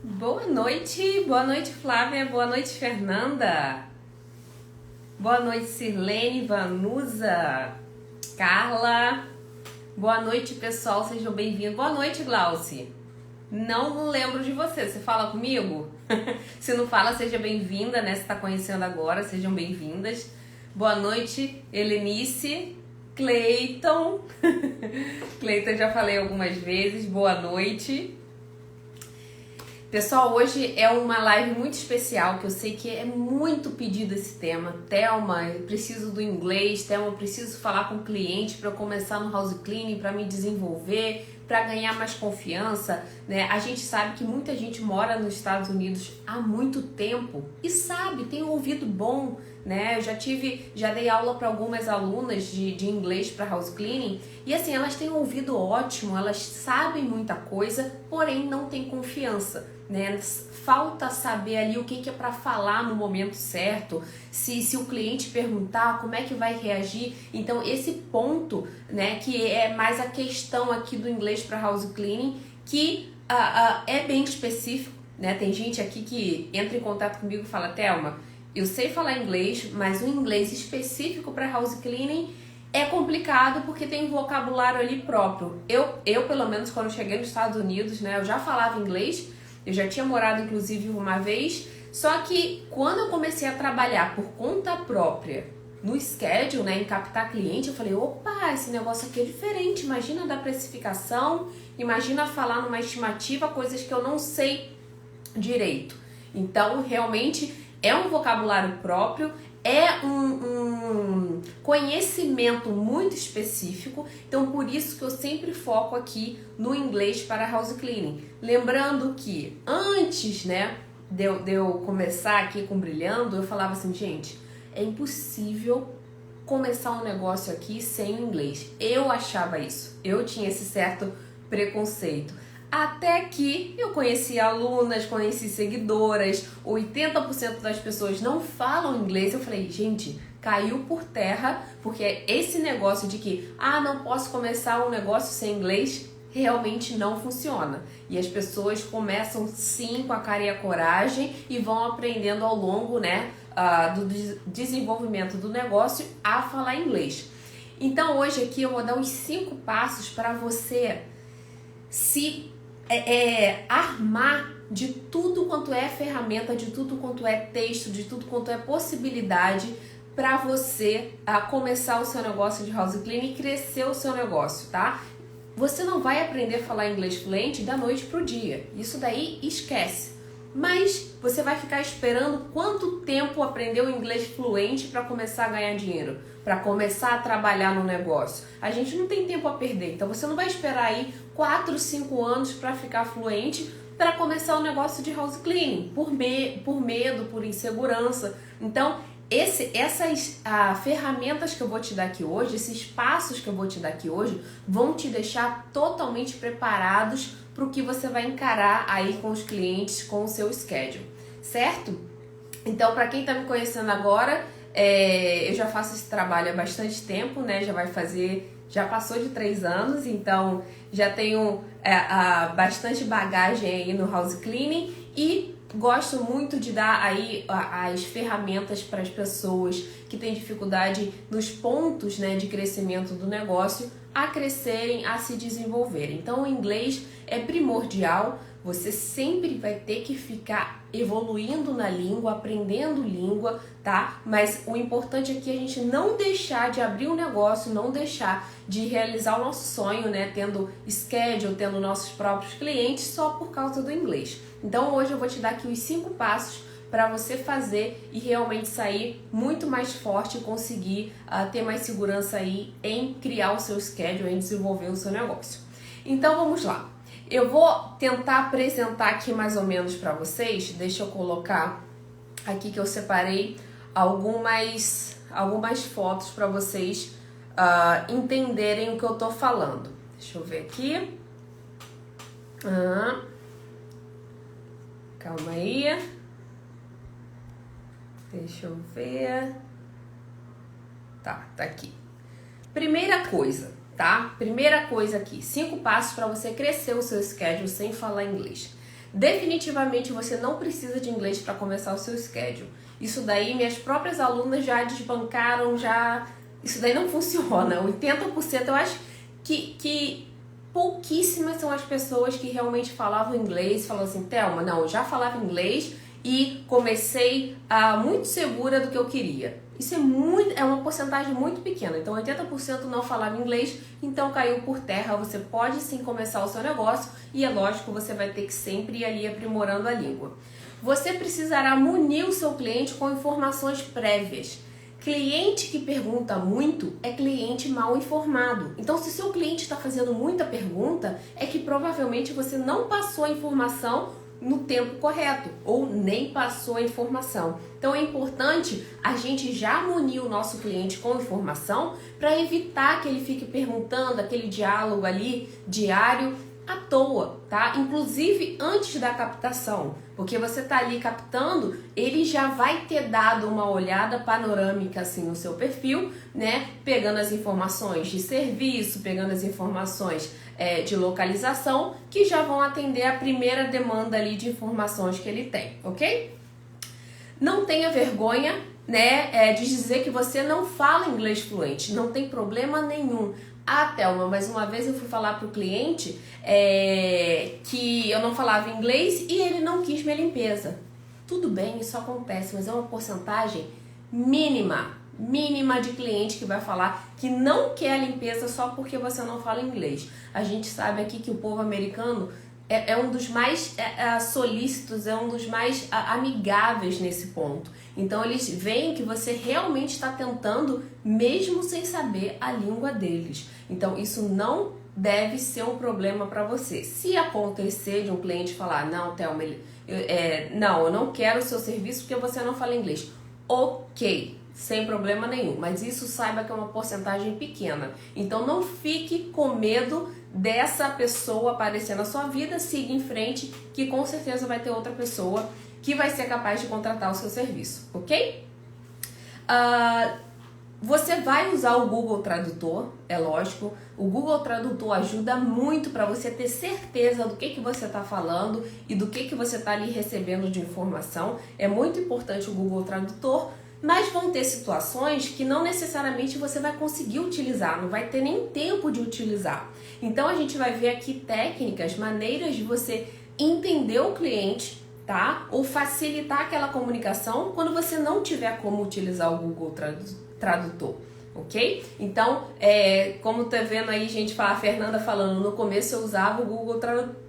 Boa noite Flávia, boa noite Fernanda, boa noite Sirlene, Vanusa, Carla, boa noite pessoal, sejam bem-vindos, boa noite Glauci, não lembro de você fala comigo? Se não fala, seja bem-vinda, né, se está conhecendo agora, sejam bem-vindas, boa noite Helenice, Cleiton, Cleiton já falei algumas vezes, boa noite. Pessoal, hoje é uma live muito especial, que eu sei que é muito pedido esse tema. Thelma, eu preciso do inglês, Thelma, eu preciso falar com o cliente para eu começar no house cleaning, para me desenvolver, para ganhar mais confiança, né? A gente sabe que muita gente mora nos Estados Unidos há muito tempo e sabe, tem um ouvido bom, né? Eu já dei aula para algumas alunas de inglês para house cleaning e assim, elas têm um ouvido ótimo, elas sabem muita coisa, porém não têm confiança, né? Falta saber ali o que é para falar no momento certo, se o cliente perguntar como é que vai reagir. Então esse ponto, né, que é mais a questão aqui do inglês para house cleaning, que é bem específico, né? Tem gente aqui que entra em contato comigo e fala: Thelma, eu sei falar inglês, mas o inglês específico para house cleaning é complicado porque tem um vocabulário ali próprio. Eu pelo menos, quando cheguei nos Estados Unidos, né, eu já falava inglês, eu já tinha morado inclusive uma vez, só que quando eu comecei a trabalhar por conta própria no schedule, né, em captar cliente, eu falei: opa, esse negócio aqui é diferente, imagina dar precificação, imagina falar numa estimativa, coisas que eu não sei direito. Então, realmente é um vocabulário próprio, é um conhecimento muito específico, então por isso que eu sempre foco aqui no inglês para house cleaning. Lembrando que antes, né, de eu começar aqui com Brilhando, eu falava assim: gente, é impossível começar um negócio aqui sem o inglês. Eu achava isso, eu tinha esse certo preconceito. Até que eu conheci alunas, conheci seguidoras, 80% das pessoas não falam inglês. Eu falei: gente, caiu por terra, porque esse negócio de que não posso começar um negócio sem inglês realmente não funciona. E as pessoas começam sim com a cara e a coragem e vão aprendendo ao longo, né, do desenvolvimento do negócio a falar inglês. Então hoje aqui eu vou dar os 5 passos para você se armar de tudo quanto é ferramenta, de tudo quanto é texto, de tudo quanto é possibilidade para você começar o seu negócio de house cleaning e crescer o seu negócio, tá? Você não vai aprender a falar inglês fluente da noite pro dia, isso daí esquece. Mas você vai ficar esperando quanto tempo aprender o inglês fluente para começar a ganhar dinheiro, para começar a trabalhar no negócio? A gente não tem tempo a perder, então você não vai esperar aí 4, 5 anos para ficar fluente para começar o negócio de house cleaning, por medo, por insegurança. Então, essas ferramentas que eu vou te dar aqui hoje, esses passos que eu vou te dar aqui hoje, vão te deixar totalmente preparados para o que você vai encarar aí com os clientes, com o seu schedule, certo? Então, para quem está me conhecendo agora, eu já faço esse trabalho há bastante tempo, né? Já passou de 3 anos, então já tenho bastante bagagem aí no house cleaning e gosto muito de dar aí as ferramentas para as pessoas que têm dificuldade nos pontos, né, de crescimento do negócio a crescerem, a se desenvolverem. Então o inglês é primordial, você sempre vai ter que ficar evoluindo na língua, aprendendo língua, tá? Mas o importante aqui é a gente não deixar de abrir um negócio, não deixar de realizar o nosso sonho, né? Tendo schedule, tendo nossos próprios clientes só por causa do inglês. Então hoje eu vou te dar aqui os 5 passos para você fazer e realmente sair muito mais forte e conseguir ter mais segurança aí em criar o seu schedule, em desenvolver o seu negócio. Então vamos lá. Eu vou tentar apresentar aqui mais ou menos para vocês. Deixa eu colocar aqui que eu separei algumas fotos para vocês entenderem o que eu tô falando. Deixa eu ver aqui. Calma aí. Deixa eu ver. Tá aqui. Primeira coisa, tá? Primeira coisa aqui, 5 passos para você crescer o seu schedule sem falar inglês. Definitivamente você não precisa de inglês para começar o seu schedule. Isso daí minhas próprias alunas já desbancaram, isso daí não funciona. 80% eu acho que pouquíssimas são as pessoas que realmente falavam inglês, falam assim, Thelma, não, eu já falava inglês e comecei muito segura do que eu queria. Isso é uma porcentagem muito pequena, então 80% não falava inglês, então caiu por terra. Você pode sim começar o seu negócio e é lógico, você vai ter que sempre ir ali aprimorando a língua. Você precisará munir o seu cliente com informações prévias. Cliente que pergunta muito é cliente mal informado. Então, se seu cliente está fazendo muita pergunta, é que provavelmente você não passou a informação no tempo correto ou nem passou a informação. Então, é importante a gente já munir o nosso cliente com informação para evitar que ele fique perguntando aquele diálogo ali diário à toa, tá? Inclusive antes da captação, porque você tá ali captando, ele já vai ter dado uma olhada panorâmica assim no seu perfil, né? Pegando as informações de serviço, pegando as informações de localização, que já vão atender a primeira demanda ali de informações que ele tem, ok? Não tenha vergonha, né, de dizer que você não fala inglês fluente, não tem problema nenhum. Ah, Thelma, mas uma vez eu fui falar para o cliente que eu não falava inglês e ele não quis minha limpeza. Tudo bem, isso acontece, mas é uma porcentagem mínima de cliente que vai falar que não quer a limpeza só porque você não fala inglês. A gente sabe aqui que o povo americano é um dos mais solícitos, é um dos mais amigáveis nesse ponto. Então eles veem que você realmente está tentando, mesmo sem saber a língua deles. Então isso não deve ser um problema para você. Se acontecer de um cliente falar, não, Thelma, eu não quero o seu serviço porque você não fala inglês. Ok, sem problema nenhum, mas isso saiba que é uma porcentagem pequena. Então não fique com medo dessa pessoa aparecer na sua vida, siga em frente, que com certeza vai ter outra pessoa que vai ser capaz de contratar o seu serviço, ok? Você vai usar o Google Tradutor, é lógico. O Google Tradutor ajuda muito para você ter certeza do que você está falando e do que você está ali recebendo de informação. É muito importante o Google Tradutor, mas vão ter situações que não necessariamente você vai conseguir utilizar, não vai ter nem tempo de utilizar. Então a gente vai ver aqui técnicas, maneiras de você entender o cliente, tá? Ou facilitar aquela comunicação quando você não tiver como utilizar o Google Tradutor, ok? Então, como tá vendo aí, gente, a Fernanda falando, no começo eu usava o Google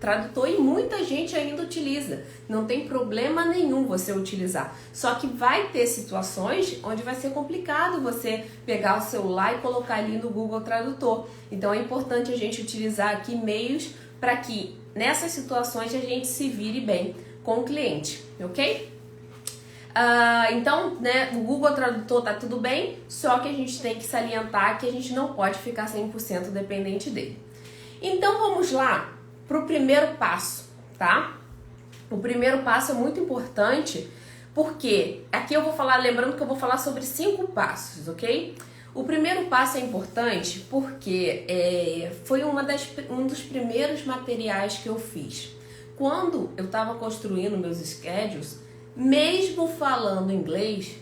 Tradutor e muita gente ainda utiliza. Não tem problema nenhum você utilizar. Só que vai ter situações onde vai ser complicado você pegar o celular e colocar ali no Google Tradutor. Então é importante a gente utilizar aqui meios para que nessas situações a gente se vire bem com o cliente, ok? Então, né, o Google Tradutor tá tudo bem, só que a gente tem que salientar que a gente não pode ficar 100% dependente dele. Então vamos lá para o primeiro passo, tá? O primeiro passo é muito importante porque aqui eu vou falar, lembrando que eu vou falar sobre 5 passos, ok? O primeiro passo é importante porque foi um dos primeiros materiais que eu fiz. Quando eu estava construindo meus schedules, mesmo falando inglês,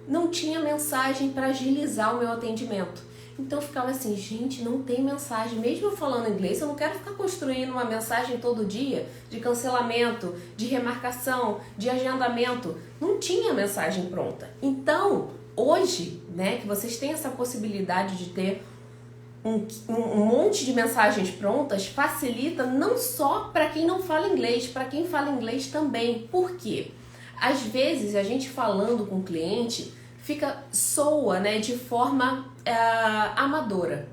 não tinha mensagem para agilizar o meu atendimento. Então eu ficava assim, gente, não tem mensagem. Mesmo eu falando inglês, eu não quero ficar construindo uma mensagem todo dia de cancelamento, de remarcação, de agendamento. Não tinha mensagem pronta. Então, hoje, né, que vocês têm essa possibilidade de ter um monte de mensagens prontas, facilita não só para quem não fala inglês, para quem fala inglês também. Por quê? Às vezes a gente falando com o cliente soa, né, de forma amadora.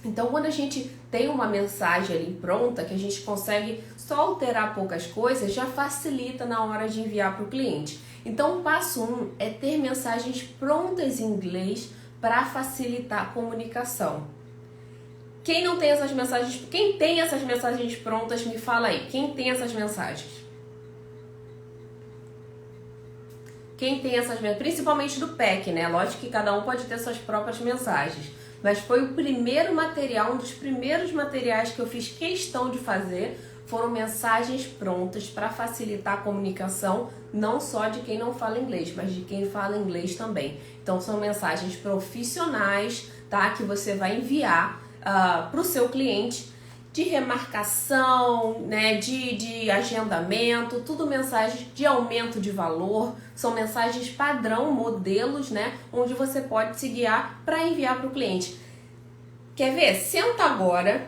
Então quando a gente tem uma mensagem ali pronta, que a gente consegue só alterar poucas coisas, já facilita na hora de enviar para o cliente. Então o passo 1 é ter mensagens prontas em inglês para facilitar a comunicação. Quem não tem essas mensagens, quem tem essas mensagens prontas, me fala aí, quem tem essas mensagens? Quem tem essas mensagens, principalmente do PEC, né? Lógico que cada um pode ter suas próprias mensagens, mas foi o primeiro material, um dos primeiros materiais que eu fiz questão de fazer, foram mensagens prontas para facilitar a comunicação, não só de quem não fala inglês, mas de quem fala inglês também. Então são mensagens profissionais, tá? Que você vai enviar para o seu cliente, de remarcação, né, de agendamento, tudo mensagens de aumento de valor, são mensagens padrão, modelos, né, onde você pode se guiar para enviar para o cliente. Quer ver? Senta agora,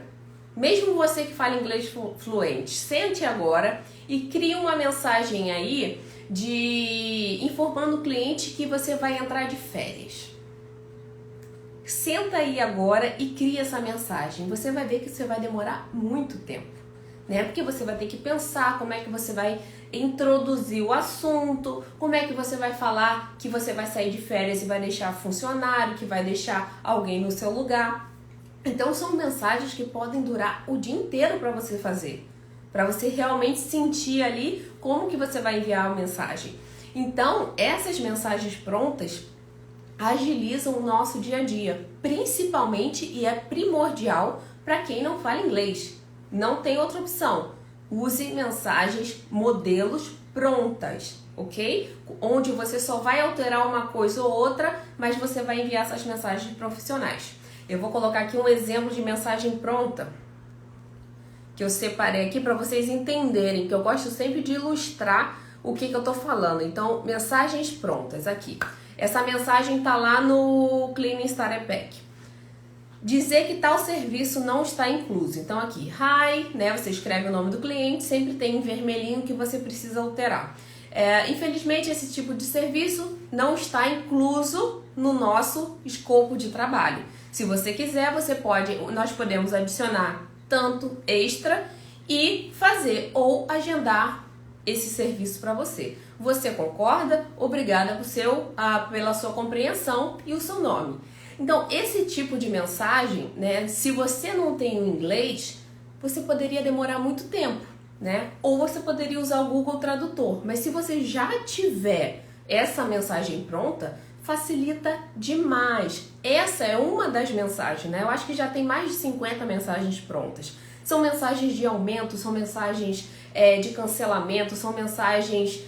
mesmo você que fala inglês fluente, sente agora e cria uma mensagem aí informando o cliente que você vai entrar de férias. Senta aí agora e cria essa mensagem. Você vai ver que você vai demorar muito tempo, né? Porque você vai ter que pensar como é que você vai introduzir o assunto, como é que você vai falar que você vai sair de férias e vai deixar funcionário, que vai deixar alguém no seu lugar. Então são mensagens que podem durar o dia inteiro para você fazer, para você realmente sentir ali como que você vai enviar a mensagem. Então essas mensagens prontas agilizam o nosso dia a dia, principalmente e é primordial para quem não fala inglês. Não tem outra opção. Use mensagens, modelos prontas, ok? Onde você só vai alterar uma coisa ou outra, mas você vai enviar essas mensagens profissionais. Eu vou colocar aqui um exemplo de mensagem pronta que eu separei aqui para vocês entenderem, que eu gosto sempre de ilustrar o que eu estou falando. Então, mensagens prontas aqui. Essa mensagem está lá no Cleaning Starter Pack. Dizer que tal serviço não está incluso. Então aqui, hi, né? Você escreve o nome do cliente, sempre tem em vermelhinho que você precisa alterar. Infelizmente, esse tipo de serviço não está incluso no nosso escopo de trabalho. Se você quiser, nós podemos adicionar tanto extra e fazer ou agendar esse serviço para você. Você concorda? Obrigada pela sua compreensão e o seu nome. Então, esse tipo de mensagem, né, se você não tem o inglês, você poderia demorar muito tempo, né? Ou você poderia usar o Google Tradutor. Mas se você já tiver essa mensagem pronta, facilita demais. Essa é uma das mensagens, né? Eu acho que já tem mais de 50 mensagens prontas. São mensagens de aumento, são mensagens de cancelamento, são mensagens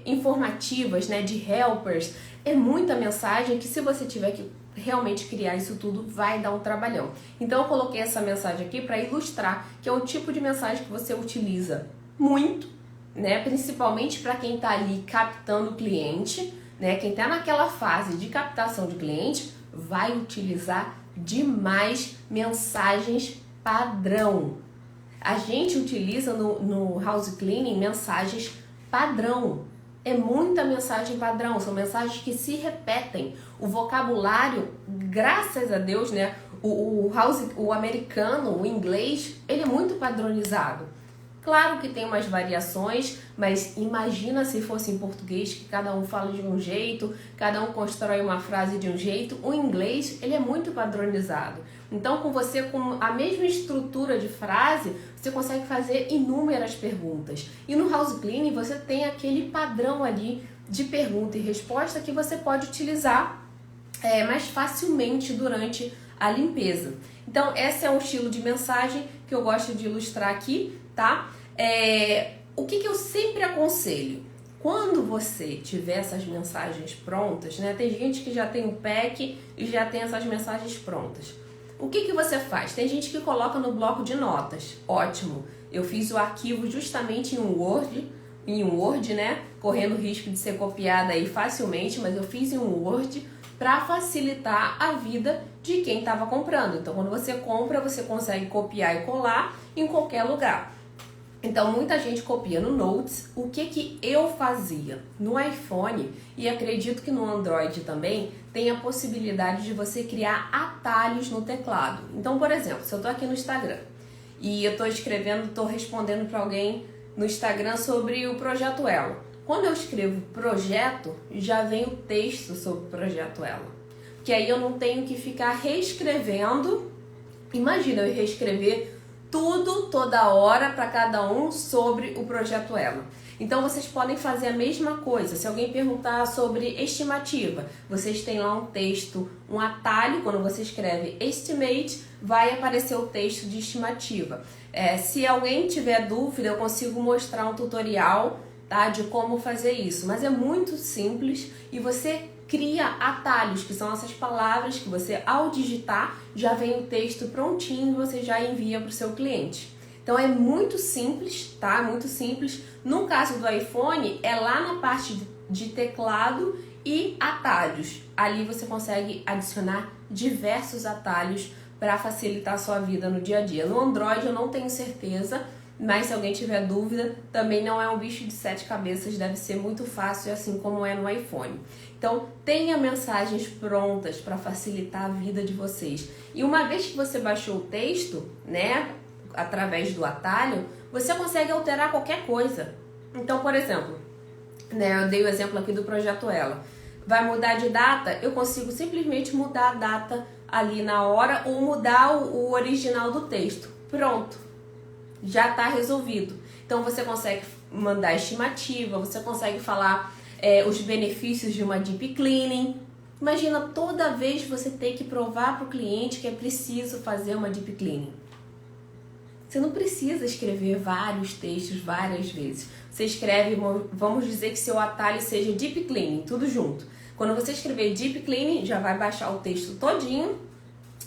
informativas, né? De helpers. É muita mensagem que, se você tiver que realmente criar isso tudo, vai dar um trabalhão. Então eu coloquei essa mensagem aqui para ilustrar que é um tipo de mensagem que você utiliza muito, né? Principalmente para quem está ali captando o cliente, né? Quem está naquela fase de captação de cliente vai utilizar demais mensagens padrão. A gente utiliza no house cleaning mensagens padrão. É muita mensagem padrão, são mensagens que se repetem. O vocabulário, graças a Deus, né? O americano, o inglês, ele é muito padronizado. Claro que tem umas variações, mas imagina se fosse em português, que cada um fala de um jeito, cada um constrói uma frase de um jeito. O inglês, ele é muito padronizado. Então, com a mesma estrutura de frase, você consegue fazer inúmeras perguntas. E no house cleaning, você tem aquele padrão ali de pergunta e resposta que você pode utilizar mais facilmente durante a limpeza. Então, esse é um estilo de mensagem que eu gosto de ilustrar aqui, tá? O que eu sempre aconselho? Quando você tiver essas mensagens prontas, né? Tem gente que já tem um pack e já tem essas mensagens prontas. O que você faz? Tem gente que coloca no bloco de notas. Ótimo! Eu fiz o arquivo justamente em um Word, né? Correndo o risco de ser copiada aí facilmente, mas eu fiz em um Word para facilitar a vida de quem estava comprando. Então, quando você compra, você consegue copiar e colar em qualquer lugar. Então, muita gente copia no Notes. O que eu fazia? No iPhone, e acredito que no Android também, tem a possibilidade de você criar atalhos no teclado. Então, por exemplo, se eu estou aqui no Instagram e eu estou respondendo para alguém no Instagram sobre o Projeto Elo. Quando eu escrevo projeto, já vem o texto sobre o Projeto Elo. Que aí eu não tenho que ficar reescrevendo. Imagina eu reescrever tudo, toda hora, para cada um sobre o Projeto Elo. Então vocês podem fazer a mesma coisa. Se alguém perguntar sobre estimativa, vocês têm lá um texto, um atalho, quando você escreve estimate, vai aparecer o texto de estimativa. Se alguém tiver dúvida, eu consigo mostrar um tutorial, tá, de como fazer isso. Mas é muito simples e você cria atalhos, que são essas palavras que você, ao digitar, já vem o texto prontinho e você já envia para o seu cliente. Então é muito simples, tá? Muito simples. No caso do iPhone, é lá na parte de teclado e atalhos. Ali você consegue adicionar diversos atalhos para facilitar a sua vida no dia a dia. No Android eu não tenho certeza, mas se alguém tiver dúvida, também não é um bicho de 7 cabeças, deve ser muito fácil, assim como é no iPhone. Então, tenha mensagens prontas para facilitar a vida de vocês. E uma vez que você baixou o texto, né, através do atalho, você consegue alterar qualquer coisa. Então, por exemplo, né, eu dei o exemplo aqui do Projeto Ela. Vai mudar de data, eu consigo simplesmente mudar a data ali na hora ou mudar o original do texto. Pronto, já está resolvido. Então você consegue mandar estimativa, você consegue falar os benefícios de uma deep cleaning. Imagina toda vez você ter que provar para o cliente que é preciso fazer uma deep cleaning. Você não precisa escrever vários textos várias vezes. Você escreve, vamos dizer que seu atalho seja deep cleaning, tudo junto. Quando você escrever deep cleaning, já vai baixar o texto todinho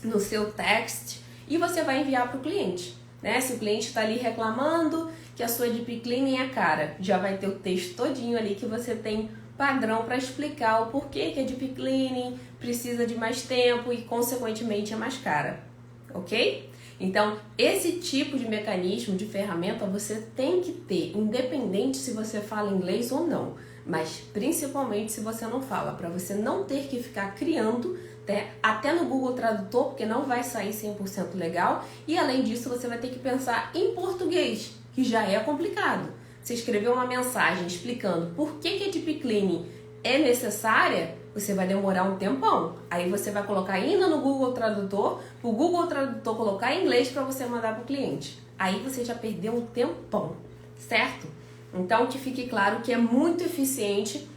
no seu text e você vai enviar para o cliente. Né? Se o cliente está ali reclamando que a sua deep cleaning é cara, já vai ter o texto todinho ali que você tem padrão para explicar o porquê que a deep cleaning precisa de mais tempo e consequentemente é mais cara, ok? Então, esse tipo de mecanismo, de ferramenta, você tem que ter, independente se você fala inglês ou não, mas principalmente se você não fala, para você não ter que ficar criando, né, até no Google Tradutor, porque não vai sair 100% legal, e além disso você vai ter que pensar em português, que já é complicado. Você escreveu uma mensagem explicando por que a deep cleaning é necessária, você vai demorar um tempão. Aí você vai colocar ainda no Google Tradutor, o Google Tradutor colocar em inglês para você mandar para o cliente. Aí você já perdeu um tempão, certo? Então que fique claro que é muito eficiente,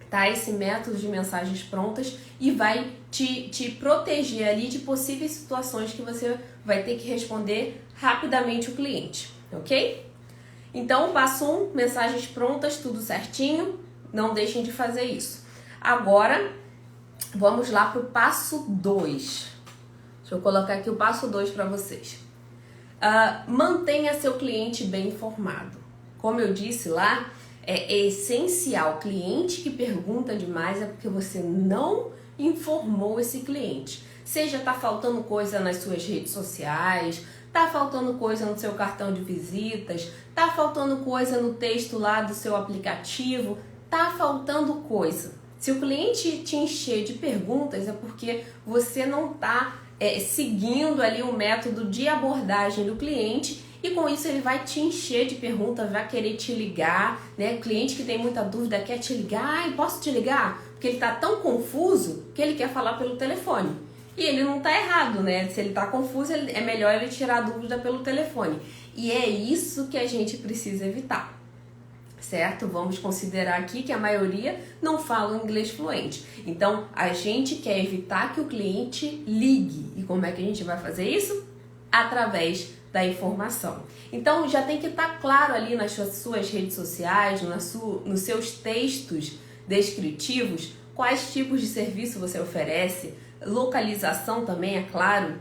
tá, esse método de mensagens prontas e vai te proteger ali de possíveis situações que você vai ter que responder rapidamente o cliente, ok? Então, passo 1, mensagens prontas, tudo certinho, não deixem de fazer isso. Agora, vamos lá para o passo 2. Deixa eu colocar aqui o passo 2 para vocês. Mantenha seu cliente bem informado. Como eu disse lá, é essencial. Cliente que pergunta demais é porque você não informou esse cliente. Seja tá faltando coisa nas suas redes sociais, tá faltando coisa no seu cartão de visitas, tá faltando coisa no texto lá do seu aplicativo, tá faltando coisa. Se o cliente te encher de perguntas é porque você não tá seguindo ali o método de abordagem do cliente e com isso ele vai te encher de perguntas, vai querer te ligar, né? O cliente que tem muita dúvida quer te ligar, ai, posso te ligar? Porque ele tá tão confuso que ele quer falar pelo telefone. E ele não tá errado, né? Se ele tá confuso, é melhor ele tirar a dúvida pelo telefone. E é isso que a gente precisa evitar. Certo? Vamos considerar aqui que a maioria não fala inglês fluente. Então, a gente quer evitar que o cliente ligue. E como é que a gente vai fazer isso? Através da informação. Então, já tem que estar claro ali nas suas redes sociais, nos seus textos descritivos, quais tipos de serviço você oferece, localização também, é claro.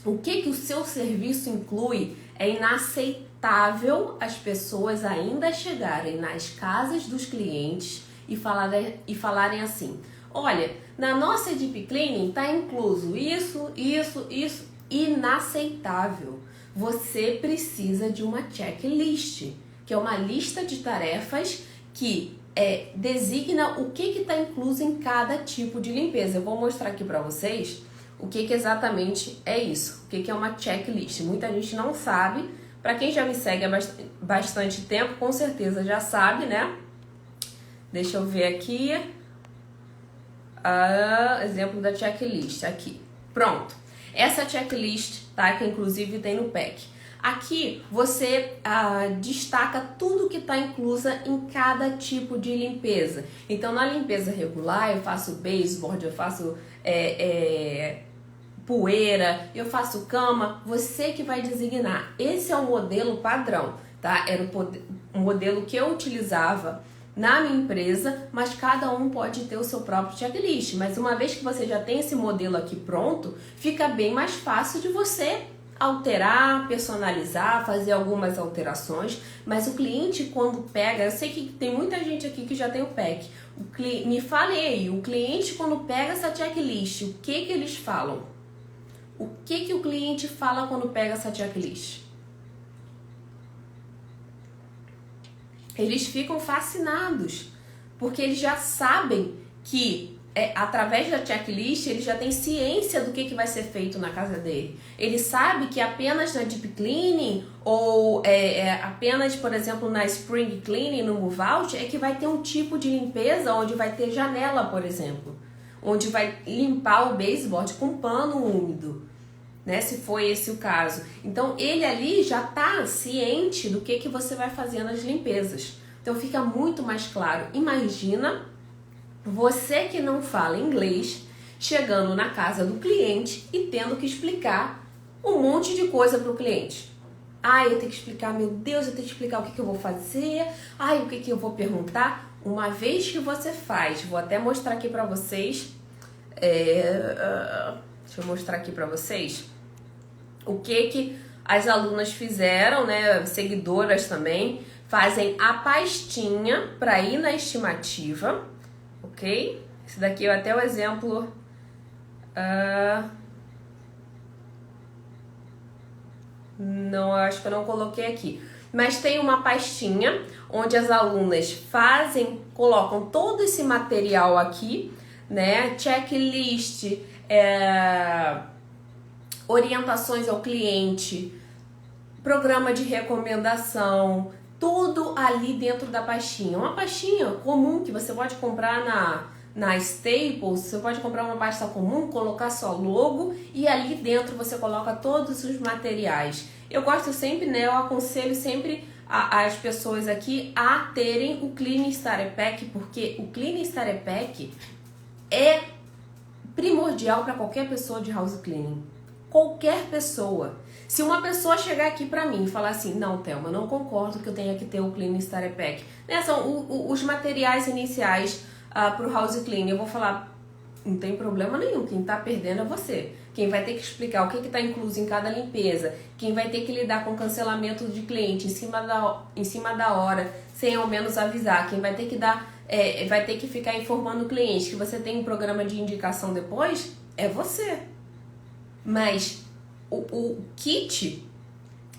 O que o seu serviço inclui é inaceitável as pessoas ainda chegarem nas casas dos clientes e falarem assim: olha, na nossa deep cleaning está incluso isso. Inaceitável. Você precisa de uma checklist, que é uma lista de tarefas que designa o que está incluso em cada tipo de limpeza. Eu vou mostrar aqui para vocês o que exatamente é isso, o que é uma checklist. Muita gente não sabe. Para quem já me segue há bastante tempo, com certeza já sabe, né? Deixa eu ver aqui. Exemplo da checklist aqui. Pronto. Essa checklist, tá? Que inclusive tem no pack. Aqui você destaca tudo que está inclusa em cada tipo de limpeza. Então, na limpeza regular, eu faço baseboard, eu faço poeira, eu faço cama. Você que vai designar. Esse é o modelo padrão, tá? Era o modelo que eu utilizava na minha empresa, mas cada um pode ter o seu próprio checklist. Mas uma vez que você já tem esse modelo aqui pronto, fica bem mais fácil de você alterar, personalizar, fazer algumas alterações. Mas o cliente, quando pega, eu sei que tem muita gente aqui que já tem o pack. Me falei, o cliente quando pega essa checklist, o que eles falam? O que o cliente fala quando pega essa checklist? Eles ficam fascinados, porque eles já sabem que através da checklist ele já tem ciência do que vai ser feito na casa dele. Ele sabe que apenas na deep cleaning ou apenas, por exemplo, na spring cleaning, no move out, é que vai ter um tipo de limpeza onde vai ter janela, por exemplo, onde vai limpar o baseboard com pano úmido, né, se foi esse o caso. Então ele ali já está ciente do que você vai fazer nas limpezas. Então fica muito mais claro. Imagina você que não fala inglês chegando na casa do cliente e tendo que explicar um monte de coisa para o cliente. Eu tenho que explicar, meu Deus, eu tenho que explicar o que eu vou fazer, o que eu vou perguntar. Uma vez que você faz, vou até mostrar aqui para vocês, deixa eu mostrar aqui para vocês o que as alunas fizeram, né? Seguidoras também fazem a pastinha para ir na estimativa, ok? Esse daqui é até o exemplo. Não, acho que eu não coloquei aqui. Mas tem uma pastinha onde as alunas colocam todo esse material aqui, né? Checklist, orientações ao cliente, programa de recomendação, tudo ali dentro da pastinha. Uma pastinha comum que você pode comprar na Staples, você pode comprar uma pasta comum, colocar só logo e ali dentro você coloca todos os materiais. Eu gosto sempre, né, eu aconselho sempre as pessoas aqui a terem o Clean Starter Pack, porque o Clean Starter Pack é primordial para qualquer pessoa de house cleaning. Qualquer pessoa. Se uma pessoa chegar aqui pra mim e falar assim, não, Thelma, não concordo que eu tenha que ter o Clean Starter Pack, né, são os materiais iniciais pro house cleaning, eu vou falar, não tem problema nenhum, quem tá perdendo é você. Quem vai ter que explicar o que tá incluso em cada limpeza, quem vai ter que lidar com cancelamento de cliente em cima da hora, sem ao menos avisar, quem vai ter que vai ter que ficar informando o cliente que você tem um programa de indicação depois, é você. Mas o kit,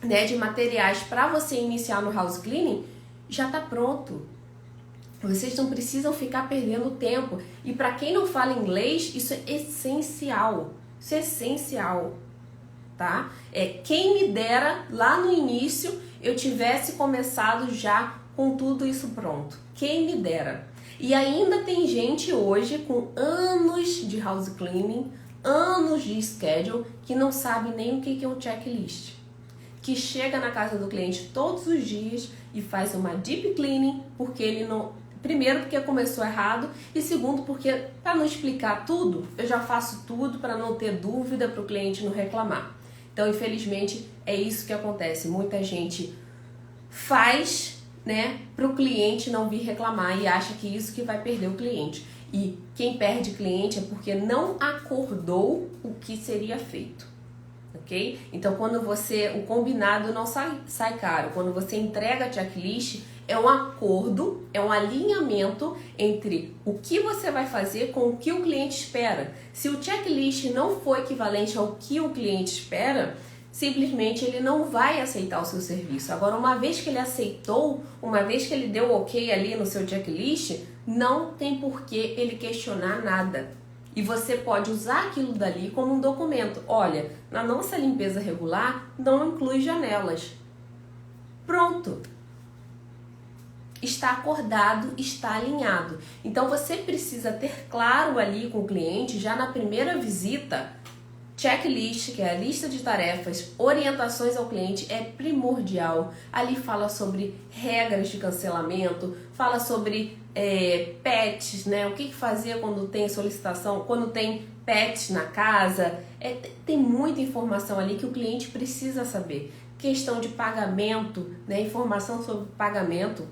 né, de materiais para você iniciar no house cleaning já está pronto. Vocês não precisam ficar perdendo tempo. E para quem não fala inglês, isso é essencial. Isso é essencial, tá? Quem me dera lá no início eu tivesse começado já com tudo isso pronto. Quem me dera. E ainda tem gente hoje com anos de house cleaning, anos de schedule, que não sabe nem o que é um checklist. Que chega na casa do cliente todos os dias e faz uma deep cleaning porque ele não... Primeiro, porque começou errado, e segundo, porque para não explicar tudo, eu já faço tudo para não ter dúvida, para o cliente não reclamar. Então, infelizmente, é isso que acontece. Muita gente faz, né, para o cliente não vir reclamar e acha que isso que vai perder o cliente. E quem perde cliente é porque não acordou o que seria feito, ok? Então, quando o combinado não sai caro, quando você entrega a checklist, é um acordo, é um alinhamento entre o que você vai fazer com o que o cliente espera. Se o checklist não for equivalente ao que o cliente espera, simplesmente ele não vai aceitar o seu serviço. Agora, uma vez que ele aceitou, uma vez que ele deu ok ali no seu checklist, não tem por que ele questionar nada. E você pode usar aquilo dali como um documento. Olha, na nossa limpeza regular não inclui janelas. Pronto. Está acordado, está alinhado. Então você precisa ter claro ali com o cliente, já na primeira visita, Checklist, que é a lista de tarefas, orientações ao cliente é primordial. Ali fala sobre regras de cancelamento, fala sobre pets, né? O que fazer quando tem solicitação, quando tem pets na casa. Tem muita informação ali que o cliente precisa saber. Questão de pagamento, né? Informação sobre pagamento.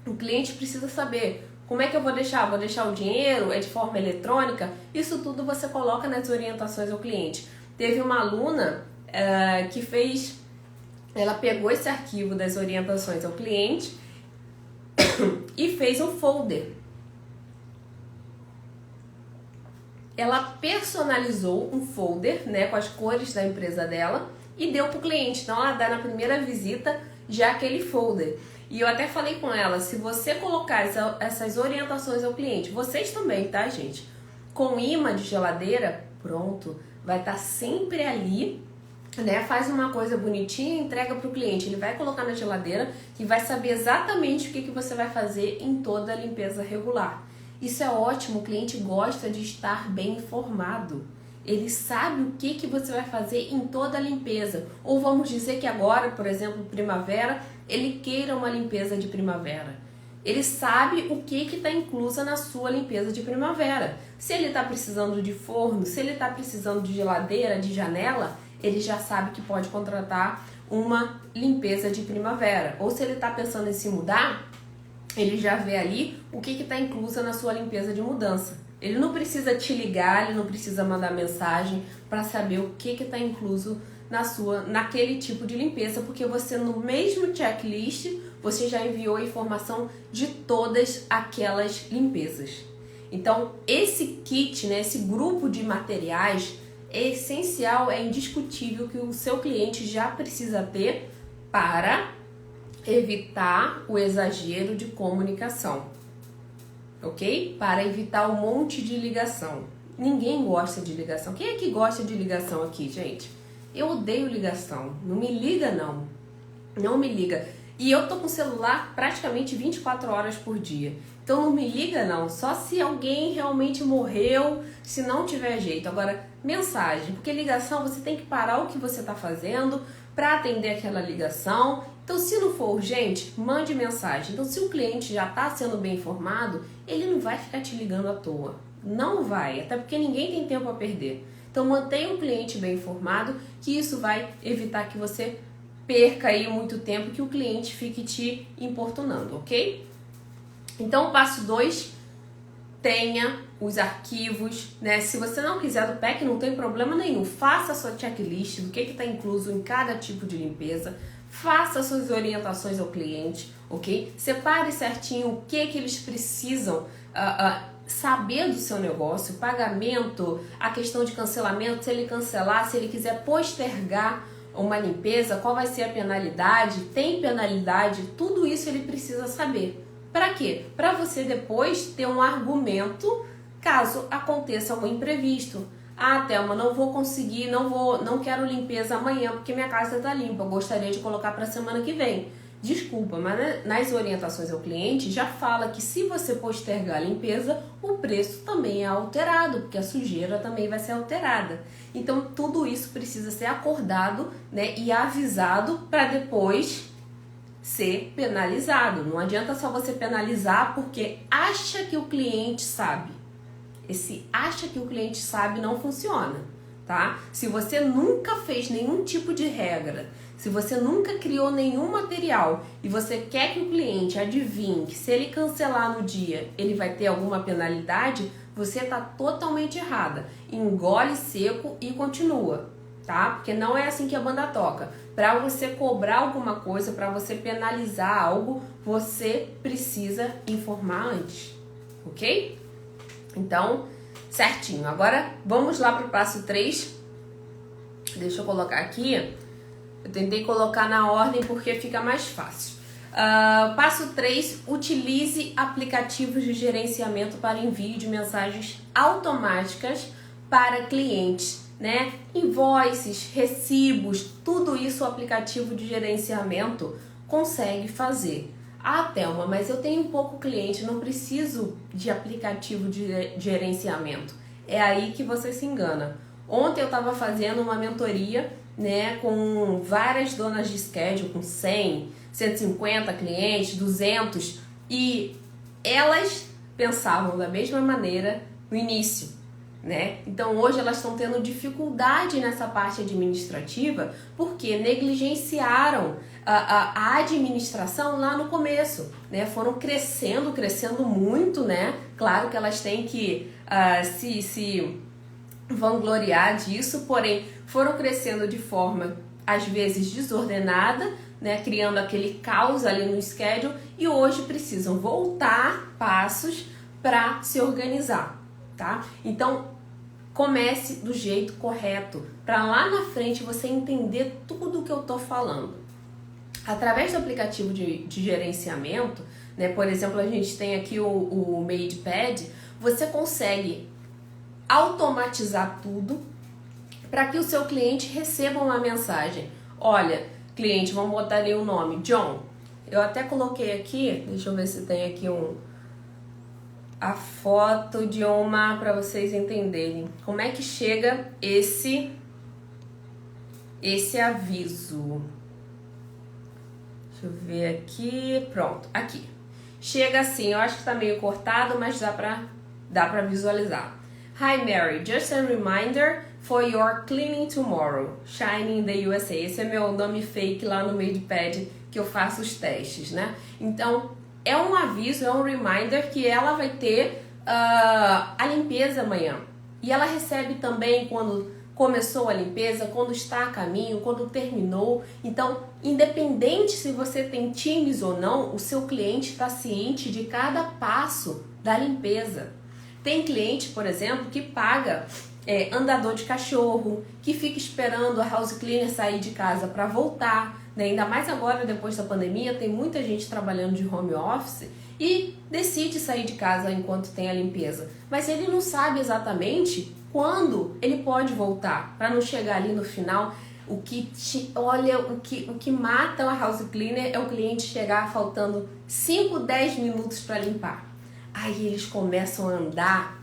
O cliente precisa saber. Como é que eu vou deixar? Vou deixar o dinheiro? É de forma eletrônica? Isso tudo você coloca nas orientações ao cliente. Teve uma aluna que fez... Ela pegou esse arquivo das orientações ao cliente e fez um folder. Ela personalizou um folder, né, com as cores da empresa dela e deu para o cliente. Então, ela dá na primeira visita já aquele folder. E eu até falei com ela, se você colocar essas orientações ao cliente, vocês também, tá, gente? Com imã de geladeira, pronto, vai estar sempre ali, né? Faz uma coisa bonitinha e entrega para o cliente. Ele vai colocar na geladeira e vai saber exatamente o que você vai fazer em toda a limpeza regular. Isso é ótimo, o cliente gosta de estar bem informado. Ele sabe o que você vai fazer em toda a limpeza. Ou vamos dizer que agora, por exemplo, primavera, ele queira uma limpeza de primavera. Ele sabe o que está inclusa na sua limpeza de primavera. Se ele está precisando de forno, se ele está precisando de geladeira, de janela, ele já sabe que pode contratar uma limpeza de primavera. Ou se ele está pensando em se mudar, ele já vê ali o que está inclusa na sua limpeza de mudança. Ele não precisa te ligar, ele não precisa mandar mensagem para saber o que está incluso naquele tipo de limpeza, porque você no mesmo checklist, você já enviou a informação de todas aquelas limpezas. Então, esse kit, né, esse grupo de materiais é essencial, é indiscutível que o seu cliente já precisa ter para evitar o exagero de comunicação, ok? Para evitar um monte de ligação. Ninguém gosta de ligação. Quem é que gosta de ligação aqui, gente? Eu odeio ligação. Não me liga, não. Não me liga. E eu tô com o celular praticamente 24 horas por dia. Então não me liga, não. Só se alguém realmente morreu, se não tiver jeito. Agora, mensagem. Porque ligação, você tem que parar o que você tá fazendo para atender aquela ligação. Então, se não for urgente, mande mensagem. Então, se o cliente já está sendo bem informado, ele não vai ficar te ligando à toa. Não vai, até porque ninguém tem tempo a perder. Então, mantenha o cliente bem informado, que isso vai evitar que você perca aí muito tempo, que o cliente fique te importunando, ok? Então, o passo 2, tenha os arquivos, né? Se você não quiser do PEC, não tem problema nenhum. Faça a sua checklist do que está incluso em cada tipo de limpeza. Faça suas orientações ao cliente, ok? Separe certinho o que eles precisam saber do seu negócio, pagamento, a questão de cancelamento, se ele cancelar, se ele quiser postergar uma limpeza, qual vai ser a penalidade, tem penalidade, tudo isso ele precisa saber. Para quê? Para você depois ter um argumento caso aconteça algum imprevisto. Ah, Thelma, não vou conseguir, não quero limpeza amanhã porque minha casa está limpa, eu gostaria de colocar para a semana que vem. Desculpa, mas nas orientações ao cliente já fala que se você postergar a limpeza, o preço também é alterado, porque a sujeira também vai ser alterada. Então, tudo isso precisa ser acordado, né, e avisado para depois ser penalizado. Não adianta só você penalizar porque acha que o cliente sabe. Esse acha que o cliente sabe não funciona, tá? Se você nunca fez nenhum tipo de regra, se você nunca criou nenhum material e você quer que o cliente adivinhe que se ele cancelar no dia ele vai ter alguma penalidade, você tá totalmente errada. Engole seco e continua, tá? Porque não é assim que a banda toca. Para você cobrar alguma coisa, para você penalizar algo, você precisa informar antes, ok? Então, certinho. Agora, vamos lá para o passo 3. Deixa eu colocar aqui. Eu tentei colocar na ordem porque fica mais fácil. Passo 3. Utilize aplicativos de gerenciamento para envio de mensagens automáticas para clientes, né? Invoices, recibos, tudo isso o aplicativo de gerenciamento consegue fazer. Ah, Thelma, mas eu tenho pouco cliente, não preciso de aplicativo de gerenciamento. É aí que você se engana. Ontem eu estava fazendo uma mentoria, né, com várias donas de schedule, com 100, 150 clientes, 200, e elas pensavam da mesma maneira no início, né? Então hoje elas estão tendo dificuldade nessa parte administrativa porque negligenciaram a administração lá no começo, né? Foram crescendo muito, né? Claro que elas têm que se vangloriar disso, porém foram crescendo de forma às vezes desordenada, né, criando aquele caos ali no schedule, e hoje precisam voltar passos para se organizar, tá? Então comece do jeito correto, para lá na frente você entender tudo o que eu tô falando. Através do aplicativo de gerenciamento, né, por exemplo, a gente tem aqui o MadePad, você consegue automatizar tudo para que o seu cliente receba uma mensagem. Olha, cliente, vamos botar ali o nome, John. Eu até coloquei aqui, deixa eu ver se tem aqui a foto de uma para vocês entenderem como é que chega esse aviso. Deixa eu ver aqui, pronto, aqui. Chega assim, eu acho que tá meio cortado, mas dá pra visualizar. Hi Mary, just a reminder for your cleaning tomorrow, Shine in the USA. Esse é meu nome fake lá no MadePad que eu faço os testes, né? Então, é um aviso, é um reminder que ela vai ter a limpeza amanhã. E ela recebe também quando começou a limpeza, quando está a caminho, quando terminou. Então, independente se você tem Teams ou não, o seu cliente está ciente de cada passo da limpeza. Tem cliente, por exemplo, que paga andador de cachorro, que fica esperando a house cleaner sair de casa para voltar, né? Ainda mais agora, depois da pandemia, tem muita gente trabalhando de home office e decide sair de casa enquanto tem a limpeza. Mas ele não sabe exatamente quando ele pode voltar, para não chegar ali no final. O que mata a house cleaner é o cliente chegar faltando 5, 10 minutos para limpar. Aí eles começam a andar,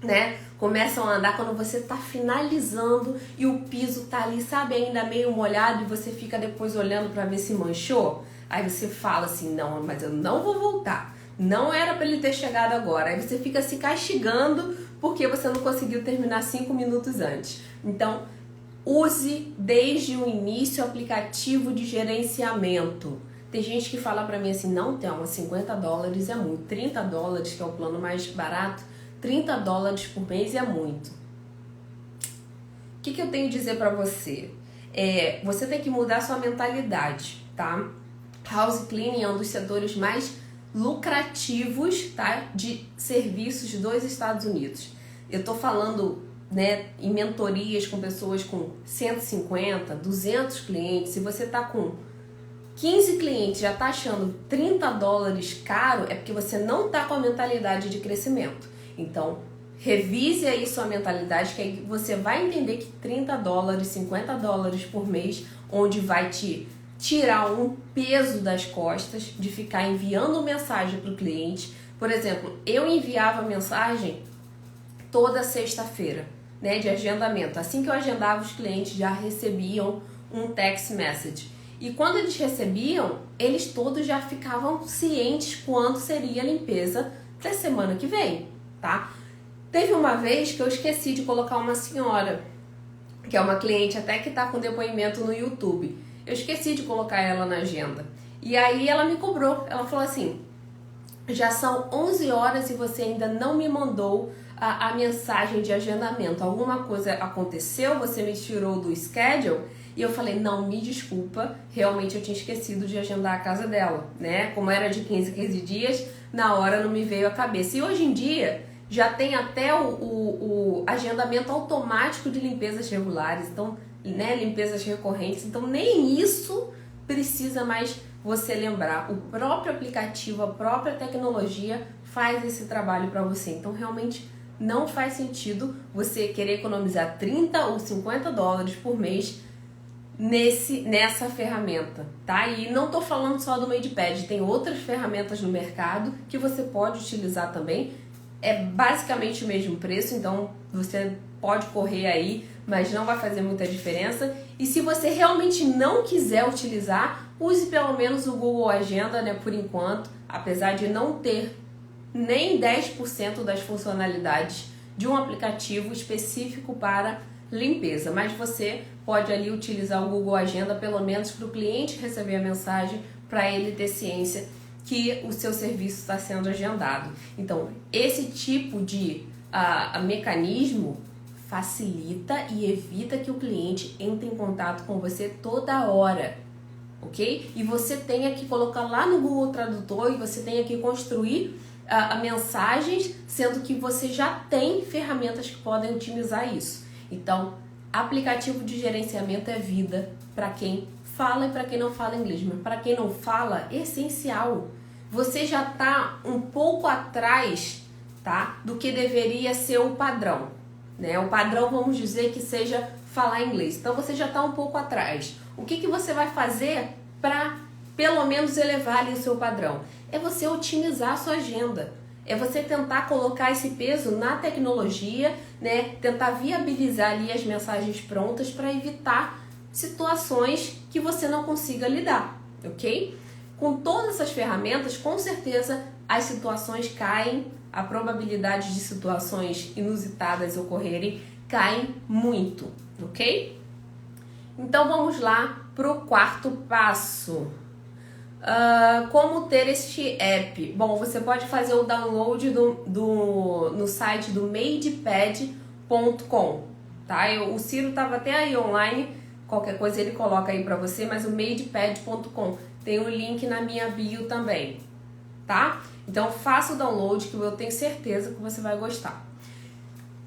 né? Começam a andar quando você tá finalizando e o piso tá ali, sabe, ainda meio molhado, e você fica depois olhando para ver se manchou. Aí você fala assim, não, mas eu não vou voltar. Não era para ele ter chegado agora. Aí você fica se castigando porque você não conseguiu terminar 5 minutos antes. Então, use desde o início o aplicativo de gerenciamento. Tem gente que fala pra mim assim, não, Thelma, $50 é muito, $30, que é o plano mais barato, $30 por mês é muito. O que eu tenho a dizer pra você? Você tem que mudar sua mentalidade, tá? House cleaning é um dos setores mais lucrativos, tá, de serviços dos Estados Unidos. Eu tô falando, né, em mentorias com pessoas com 150, 200 clientes. Se você tá com 15 clientes, já tá achando $30 caro, é porque você não tá com a mentalidade de crescimento. Então, revise aí sua mentalidade, que aí você vai entender que $30, $50 por mês, onde vai te tirar um peso das costas de ficar enviando mensagem para o cliente. Por exemplo, eu enviava mensagem toda sexta-feira, né, de agendamento. Assim que eu agendava, os clientes já recebiam um text message. E quando eles recebiam, eles todos já ficavam cientes quando seria a limpeza da semana que vem, tá? Teve uma vez que eu esqueci de colocar uma senhora, que é uma cliente até que tá com depoimento no YouTube. Eu esqueci de colocar ela na agenda. E aí ela me cobrou. Ela falou assim, já são 11 horas e você ainda não me mandou a mensagem de agendamento. Alguma coisa aconteceu? Você me tirou do schedule? E eu falei, não, me desculpa, realmente eu tinha esquecido de agendar a casa dela, né? Como era de 15 dias, na hora não me veio à cabeça. E hoje em dia já tem até o agendamento automático de limpezas regulares, então, né, limpezas recorrentes, então nem isso precisa mais você lembrar. O próprio aplicativo, a própria tecnologia faz esse trabalho para você. Então realmente não faz sentido você querer economizar $30 ou $50 por mês nessa ferramenta, tá? E não tô falando só do MadePad, tem outras ferramentas no mercado que você pode utilizar também. É basicamente o mesmo preço, então você pode correr aí, mas não vai fazer muita diferença. E se você realmente não quiser utilizar, use pelo menos o Google Agenda, né, por enquanto, apesar de não ter nem 10% das funcionalidades de um aplicativo específico para limpeza, mas você pode ali utilizar o Google Agenda pelo menos para o cliente receber a mensagem, para ele ter ciência que o seu serviço está sendo agendado. Então, esse tipo de mecanismo facilita e evita que o cliente entre em contato com você toda hora, ok? E você tenha que colocar lá no Google Tradutor e você tenha que construir mensagens, sendo que você já tem ferramentas que podem otimizar isso. Então, aplicativo de gerenciamento é vida para quem fala e para quem não fala inglês, mas para quem não fala, é essencial. Você já está um pouco atrás, tá, do que deveria ser o padrão, né? O padrão, vamos dizer que seja falar inglês. Então você já está um pouco atrás. O que você vai fazer para pelo menos elevar ali o seu padrão? É você otimizar a sua agenda. É você tentar colocar esse peso na tecnologia, né? Tentar viabilizar ali as mensagens prontas para evitar situações que você não consiga lidar, ok? Com todas essas ferramentas, com certeza as situações caem, a probabilidade de situações inusitadas ocorrerem caem muito, ok? Então vamos lá para o quarto passo. Como ter este app? Bom, você pode fazer o download no site do madepad.com, tá? O Ciro estava até aí online, qualquer coisa ele coloca aí para você, mas o madepad.com tem um link na minha bio também, tá? Então faça o download que eu tenho certeza que você vai gostar.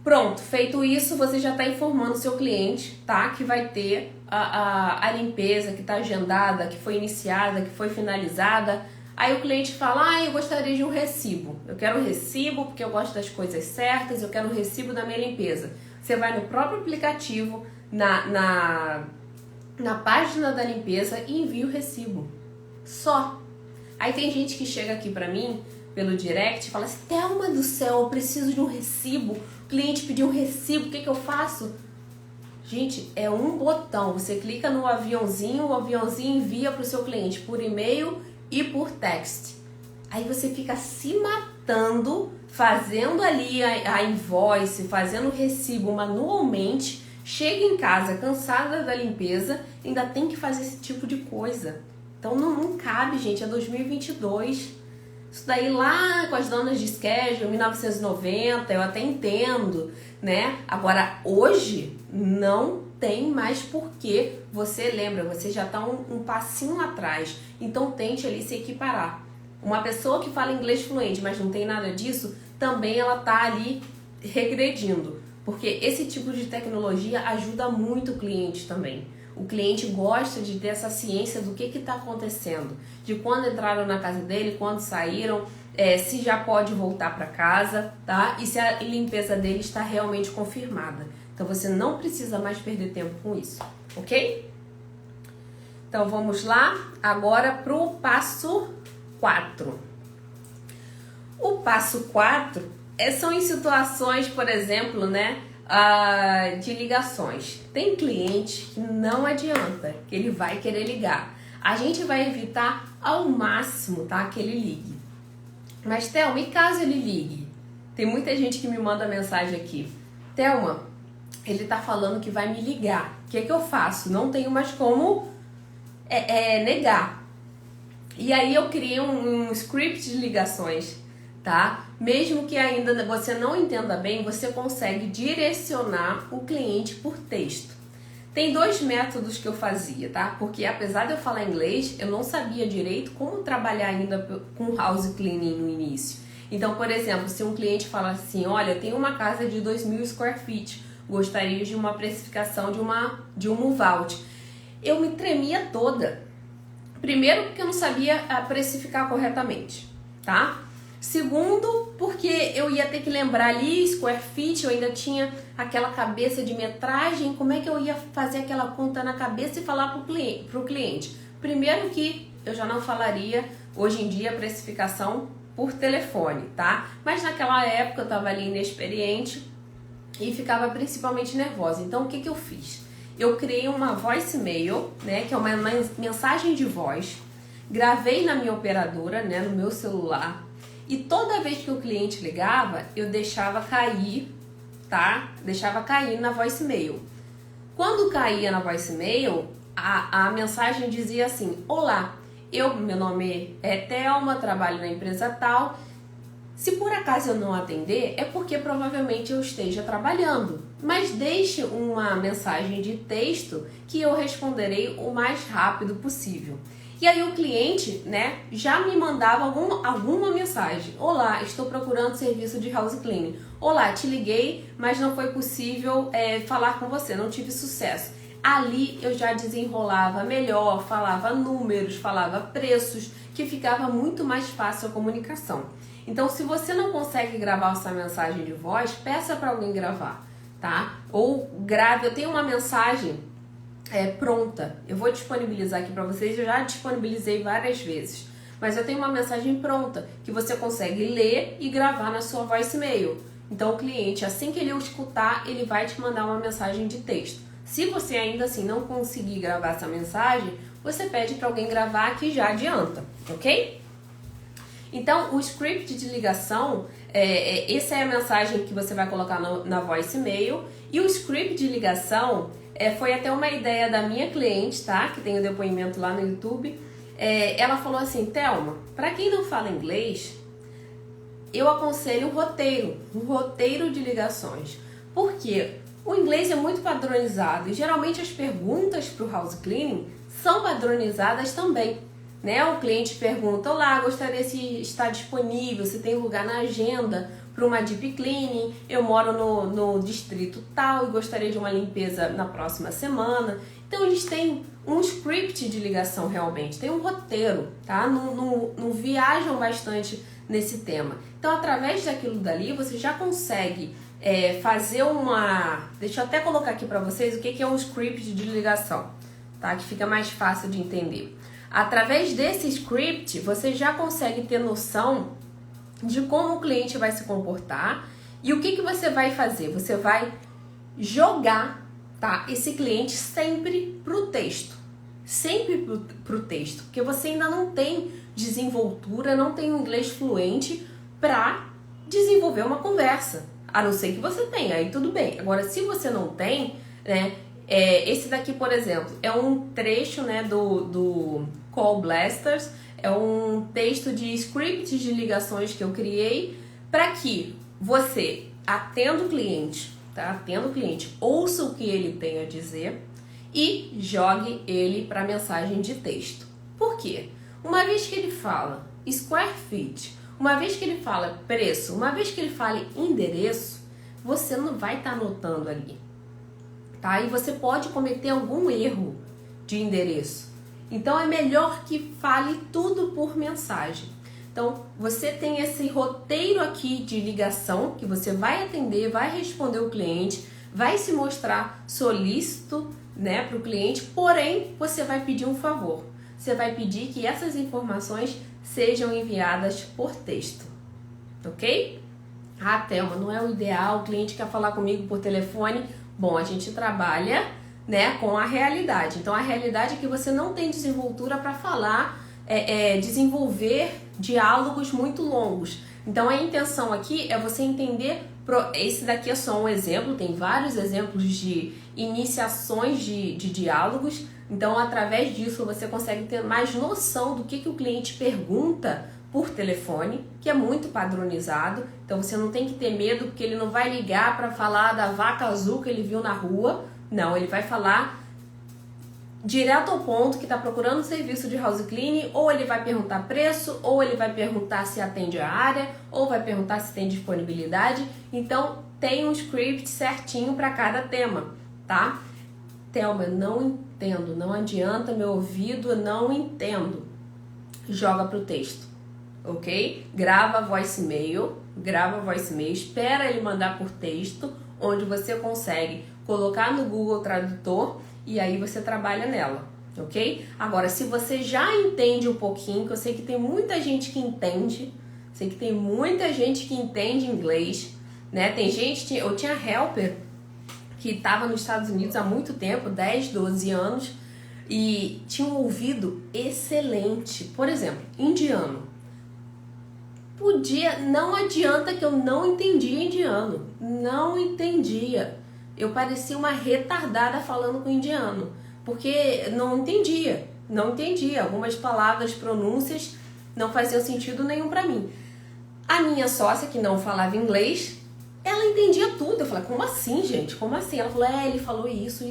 Pronto, feito isso, você já está informando o seu cliente, tá? Que vai ter a limpeza que está agendada, que foi iniciada, que foi finalizada. Aí o cliente fala, eu gostaria de um recibo. Eu quero um recibo porque eu gosto das coisas certas, eu quero um recibo da minha limpeza. Você vai no próprio aplicativo, na página da limpeza e envia o recibo. Só. Aí tem gente que chega aqui pra mim, pelo direct, e fala assim, Thelma do céu, eu preciso de um recibo. O cliente pediu um recibo, o que eu faço? Gente, é um botão. Você clica no aviãozinho, o aviãozinho envia pro seu cliente por e-mail e por text. Aí você fica se matando, fazendo ali a invoice, fazendo o recibo manualmente, chega em casa cansada da limpeza, ainda tem que fazer esse tipo de coisa. Então não cabe, gente, é 2022. Isso daí lá com as donas de schedule, 1990, eu até entendo, né? Agora, hoje, não tem mais porquê. Você lembra, você já está um passinho atrás. Então, tente ali se equiparar. Uma pessoa que fala inglês fluente, mas não tem nada disso, também ela está ali regredindo. Porque esse tipo de tecnologia ajuda muito o cliente também. O cliente gosta de ter essa ciência do que está acontecendo, de quando entraram na casa dele, quando saíram, se já pode voltar para casa, tá? E se a limpeza dele está realmente confirmada. Então você não precisa mais perder tempo com isso, ok? Então vamos lá agora para o passo 4. O passo 4 são em situações, por exemplo, né? De ligações. Tem cliente que não adianta, que ele vai querer ligar. A gente vai evitar ao máximo, tá, que ele ligue. Mas Thelma, e caso ele ligue? Tem muita gente que me manda mensagem aqui. Thelma, ele tá falando que vai me ligar. O que é que eu faço? Não tenho mais como negar. E aí eu criei um script de ligações, tá? Mesmo que ainda você não entenda bem, você consegue direcionar o cliente por texto. Tem 2 métodos que eu fazia, tá? Porque apesar de eu falar inglês, eu não sabia direito como trabalhar ainda com house cleaning no início. Então, por exemplo, se um cliente fala assim, olha, eu tenho uma casa de 2.000 square feet, gostaria de uma precificação de um move-out. Eu me tremia toda. Primeiro, porque eu não sabia precificar corretamente, tá? Segundo, porque eu ia ter que lembrar ali, square feet, eu ainda tinha aquela cabeça de metragem, como é que eu ia fazer aquela conta na cabeça e falar pro cliente? Primeiro que eu já não falaria, hoje em dia, precificação por telefone, tá? Mas naquela época eu estava ali inexperiente, e ficava principalmente nervosa. Então, o que eu fiz? Eu criei uma voicemail, né, que é uma mensagem de voz, gravei na minha operadora, né, no meu celular, e toda vez que o cliente ligava, eu deixava cair, tá? Deixava cair na voicemail. Quando caía na voicemail, a mensagem dizia assim: olá, meu nome é Thelma, trabalho na empresa tal. Se por acaso eu não atender, é porque provavelmente eu esteja trabalhando. Mas deixe uma mensagem de texto que eu responderei o mais rápido possível. E aí o cliente, né, já me mandava alguma mensagem. Olá, estou procurando serviço de house cleaning. Olá, te liguei, mas não foi possível falar com você, não tive sucesso. Ali eu já desenrolava melhor, falava números, falava preços, que ficava muito mais fácil a comunicação. Então, se você não consegue gravar essa mensagem de voz, peça para alguém gravar, tá? Ou grave, eu tenho uma mensagem pronta, eu vou disponibilizar aqui para vocês, eu já disponibilizei várias vezes, mas eu tenho uma mensagem pronta que você consegue ler e gravar na sua voicemail. Então, o cliente, assim que ele escutar, ele vai te mandar uma mensagem de texto. Se você ainda assim não conseguir gravar essa mensagem, você pede para alguém gravar que já adianta, ok? Então, o script de ligação, essa é a mensagem que você vai colocar na voicemail. E o script de ligação foi até uma ideia da minha cliente, tá? Que tem o depoimento lá no YouTube. Ela falou assim: Thelma, para quem não fala inglês, eu aconselho um roteiro de ligações. Por quê? O inglês é muito padronizado e geralmente as perguntas para o house cleaning são padronizadas também. Né? O cliente pergunta: olá, gostaria se está disponível, se tem lugar na agenda para uma deep cleaning, eu moro no distrito tal e gostaria de uma limpeza na próxima semana. Então eles têm um script de ligação realmente, tem um roteiro, tá? Não viajam bastante nesse tema. Então, através daquilo dali, você já consegue fazer uma... Deixa eu até colocar aqui para vocês o que é um script de ligação, tá? Que fica mais fácil de entender. Através desse script, você já consegue ter noção de como o cliente vai se comportar e o que você vai fazer. Você vai jogar, tá, esse cliente sempre pro texto. Sempre pro texto, porque você ainda não tem desenvoltura, não tem um inglês fluente para desenvolver uma conversa. A não ser que você tenha, aí tudo bem. Agora, se você não tem, né, esse daqui, por exemplo, é um trecho, né, do Call Blasters, é um texto de script de ligações que eu criei para que você, atendo o cliente, tá? Atendo o cliente, ouça o que ele tem a dizer e jogue ele para mensagem de texto. Por quê? Uma vez que ele fala square feet, uma vez que ele fala preço, uma vez que ele fale endereço, você não vai estar anotando ali, tá? E você pode cometer algum erro de endereço. Então é melhor que fale tudo por mensagem. Então você tem esse roteiro aqui de ligação que você vai atender, vai responder o cliente, vai se mostrar solícito, né, para o cliente, porém você vai pedir um favor. Você vai pedir que essas informações sejam enviadas por texto, ok? Ah, Thelma, não é o ideal, o cliente quer falar comigo por telefone. Bom, a gente trabalha, né, com a realidade. Então, a realidade é que você não tem desenvoltura para falar, desenvolver diálogos muito longos. Então, a intenção aqui é você entender, esse daqui é só um exemplo, tem vários exemplos de iniciações de diálogos. Então, através disso, você consegue ter mais noção do que o cliente pergunta por telefone, que é muito padronizado. Então, você não tem que ter medo, porque ele não vai ligar para falar da vaca azul que ele viu na rua. Não, ele vai falar direto ao ponto, que está procurando um serviço de house cleaning, ou ele vai perguntar preço, ou ele vai perguntar se atende a área, ou vai perguntar se tem disponibilidade. Então, tem um script certinho para cada tema, tá? Thelma, não entendo, não adianta, meu ouvido, não entendo. Joga pro texto, ok? Grava voicemail, espera ele mandar por texto, onde você consegue colocar no Google Tradutor e aí você trabalha nela, ok? Agora, se você já entende um pouquinho, que eu sei que tem muita gente que entende, inglês, né? Tem gente, eu tinha helper que estava nos Estados Unidos há muito tempo, 10, 12 anos, e tinha um ouvido excelente. Por exemplo, indiano. Não adianta que eu não entendia indiano. Não entendia. Eu parecia uma retardada falando com indiano, porque não entendia. Algumas palavras, pronúncias não faziam sentido nenhum para mim. A minha sócia, que não falava inglês, ela entendia tudo. Eu falei, como assim, gente? Como assim? Ela falou, ele falou isso.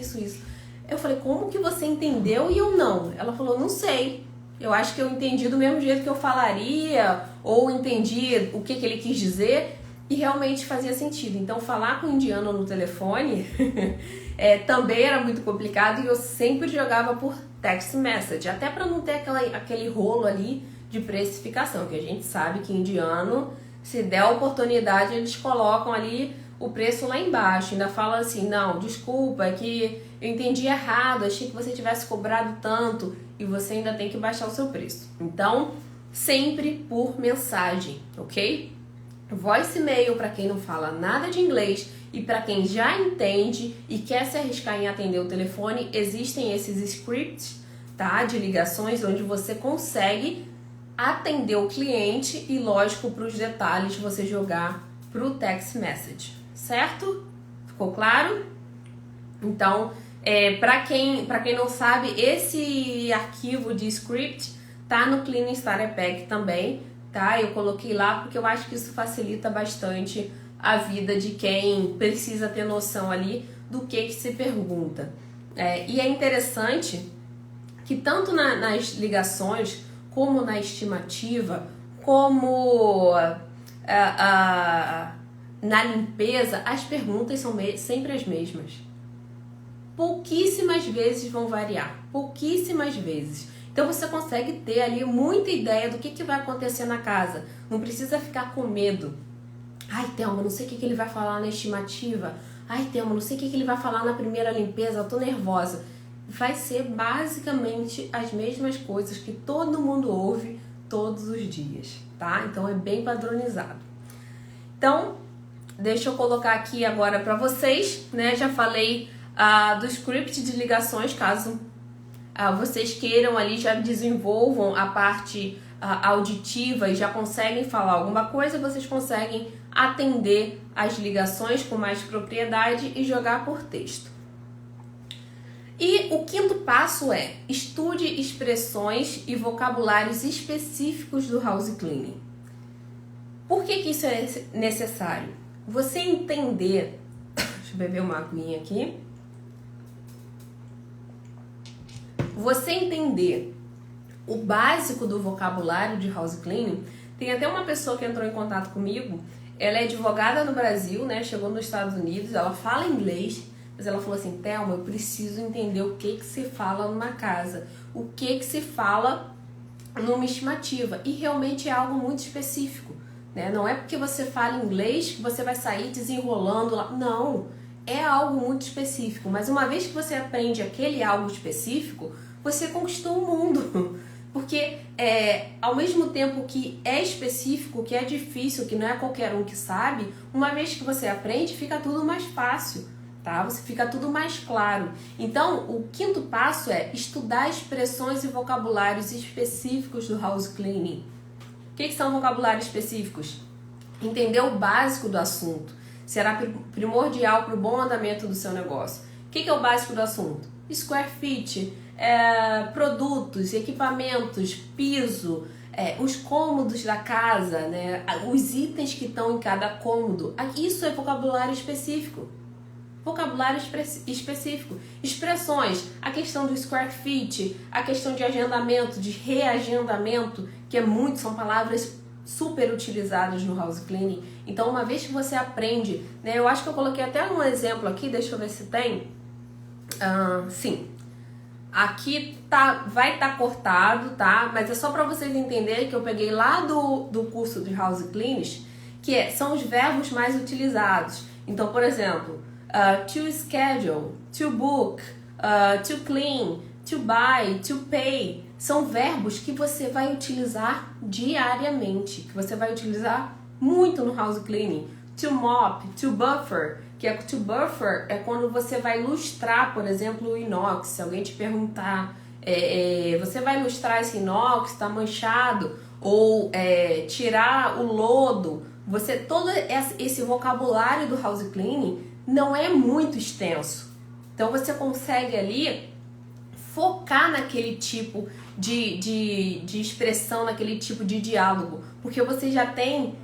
Eu falei, como que você entendeu e eu não? Ela falou, não sei. Eu acho que eu entendi do mesmo jeito que eu falaria, ou entendi o que ele quis dizer, e realmente fazia sentido. Então, falar com o indiano no telefone também era muito complicado, e eu sempre jogava por text message, até para não ter aquele rolo ali de precificação, que a gente sabe que indiano, se der a oportunidade, eles colocam ali o preço lá embaixo, ainda fala assim, não, desculpa, é que eu entendi errado, achei que você tivesse cobrado tanto, e você ainda tem que baixar o seu preço. Então, sempre por mensagem, ok? Voice mail para quem não fala nada de inglês, e para quem já entende e quer se arriscar em atender o telefone, existem esses scripts, tá, de ligações onde você consegue atender o cliente e, lógico, para os detalhes você jogar para o text message, certo? Ficou claro? Então, para quem não sabe, esse arquivo de script tá no Cleaning Starter Pack também, tá? Eu coloquei lá porque eu acho que isso facilita bastante a vida de quem precisa ter noção ali do que se pergunta. E é interessante que tanto nas ligações, como na estimativa, como na limpeza, as perguntas são sempre as mesmas. Pouquíssimas vezes vão variar, pouquíssimas vezes. Então você consegue ter ali muita ideia do que vai acontecer na casa. Não precisa ficar com medo. Ai, Thelma, não sei o que ele vai falar na estimativa. Ai, Thelma, não sei o que ele vai falar na primeira limpeza, eu tô nervosa. Vai ser basicamente as mesmas coisas que todo mundo ouve todos os dias, tá? Então é bem padronizado. Então, deixa eu colocar aqui agora para vocês, né? Já falei do script de ligações, caso vocês queiram ali, já desenvolvam a parte auditiva e já conseguem falar alguma coisa, vocês conseguem atender as ligações com mais propriedade e jogar por texto. E o quinto passo é: estude expressões e vocabulários específicos do house cleaning. Por que isso é necessário? Você entender... Deixa eu beber uma aguinha aqui. Você entender o básico do vocabulário de house cleaning. Tem até uma pessoa que entrou em contato comigo, ela é advogada no Brasil, né? Chegou nos Estados Unidos, ela fala inglês, mas ela falou assim, Thelma, eu preciso entender o que se fala numa casa, o que se fala numa estimativa, e realmente é algo muito específico, né? Não é porque você fala inglês que você vai sair desenrolando lá, não, é algo muito específico, mas uma vez que você aprende aquele algo específico, você conquistou o mundo, porque ao mesmo tempo que é específico, que é difícil, que não é qualquer um que sabe, uma vez que você aprende, fica tudo mais fácil, tá? Você fica tudo mais claro. Então, o quinto passo é estudar expressões e vocabulários específicos do house cleaning. O que são vocabulários específicos? Entender o básico do assunto. Será primordial para o bom andamento do seu negócio. O que é o básico do assunto? Square feet, produtos, equipamentos, piso, os cômodos da casa, né? Os itens que estão em cada cômodo. Isso é vocabulário específico. Vocabulário específico. Expressões, a questão do square feet, a questão de agendamento, de reagendamento, que são palavras super utilizadas no house cleaning. Então, uma vez que você aprende, né? Eu acho que eu coloquei até um exemplo aqui, deixa eu ver se tem. Sim. Aqui vai estar cortado, tá? Mas é só para vocês entenderem que eu peguei lá do curso de house cleaners, que são os verbos mais utilizados. Então, por exemplo, to schedule, to book, to clean, to buy, to pay. São verbos que você vai utilizar diariamente, que você vai utilizar muito no house cleaning. to mop, to buffer, que é to buffer é quando você vai lustrar, por exemplo, o inox. Se alguém te perguntar, você vai lustrar esse inox, está manchado, ou tirar o lodo, todo esse vocabulário do house cleaning não é muito extenso. Então você consegue ali focar naquele tipo de expressão, naquele tipo de diálogo, porque você já tem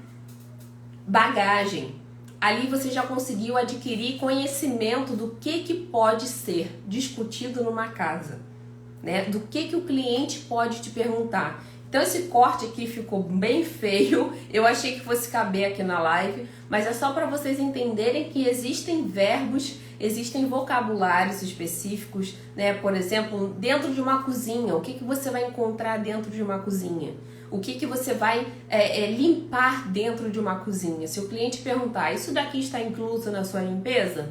bagagem. Ali você já conseguiu adquirir conhecimento do que pode ser discutido numa casa, né? Do que o cliente pode te perguntar. Então esse corte aqui ficou bem feio, eu achei que fosse caber aqui na live, mas é só para vocês entenderem que existem verbos, existem vocabulários específicos, né? Por exemplo, dentro de uma cozinha, o que você vai encontrar dentro de uma cozinha? O que você vai limpar dentro de uma cozinha? Se o cliente perguntar, isso daqui está incluso na sua limpeza?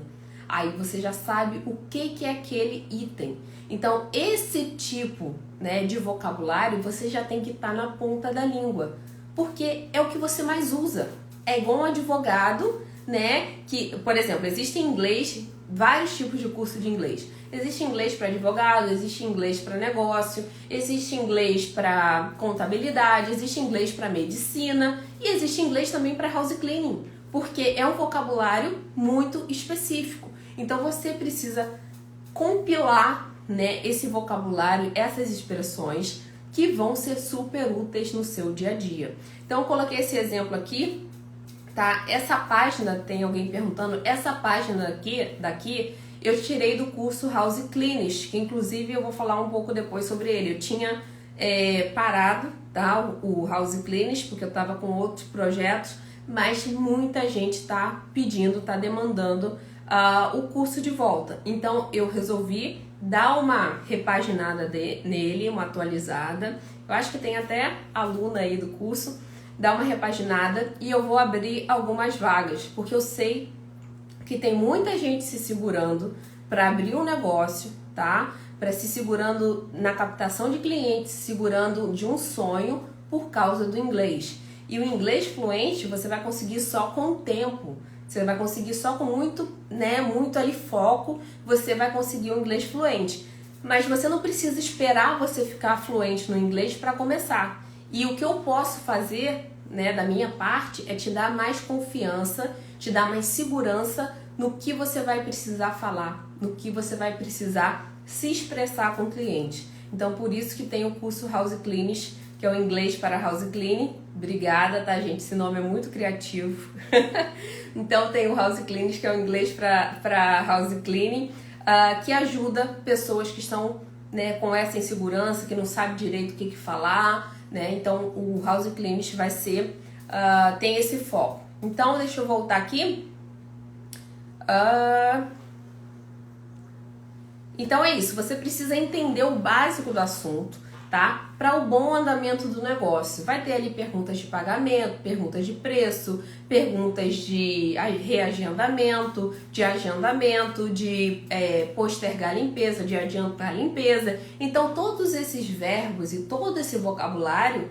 Aí você já sabe o que é aquele item. Então, esse tipo, né, de vocabulário, você já tem que estar na ponta da língua, porque é o que você mais usa. É igual um advogado, né, que, por exemplo, existe em inglês vários tipos de curso de inglês. Existe inglês para advogado, existe inglês para negócio, existe inglês para contabilidade, existe inglês para medicina e existe inglês também para house cleaning, porque é um vocabulário muito específico. Então você precisa compilar, né, esse vocabulário, essas expressões que vão ser super úteis no seu dia a dia. Então eu coloquei esse exemplo aqui, tá? Essa página, tem alguém perguntando, essa página daqui eu tirei do curso House Cleaners, que inclusive eu vou falar um pouco depois sobre ele. Eu tinha parado, tá, o House Cleaners porque eu estava com outros projetos, mas muita gente está pedindo, está demandando o curso de volta. Então eu resolvi dar uma repaginada nele, uma atualizada. Eu acho que tem até aluna aí do curso. Dar uma repaginada e eu vou abrir algumas vagas, porque eu sei que tem muita gente se segurando para abrir um negócio, tá? Para se segurando na captação de clientes, se segurando de um sonho por causa do inglês. E o inglês fluente você vai conseguir só com o tempo. Você vai conseguir só com muito ali foco, você vai conseguir o inglês fluente. Mas você não precisa esperar você ficar fluente no inglês para começar. E o que eu posso fazer, né, da minha parte, é te dar mais confiança, te dar mais segurança no que você vai precisar falar, no que você vai precisar se expressar com o cliente. Então, por isso que tem o curso House Cleaners, que é o inglês para house cleaning. Obrigada, tá, gente? Esse nome é muito criativo. Então, tem o House Cleaners, que é o inglês para house cleaning, que ajuda pessoas que estão, né, com essa insegurança, que não sabem direito o que falar, né? Então, o House Cleaners vai ser, tem esse foco. Então, deixa eu voltar aqui. Então é isso, você precisa entender o básico do assunto, tá? Para o bom andamento do negócio. Vai ter ali perguntas de pagamento, perguntas de preço, perguntas de reagendamento, de agendamento, de postergar a limpeza, de adiantar a limpeza. Então todos esses verbos e todo esse vocabulário,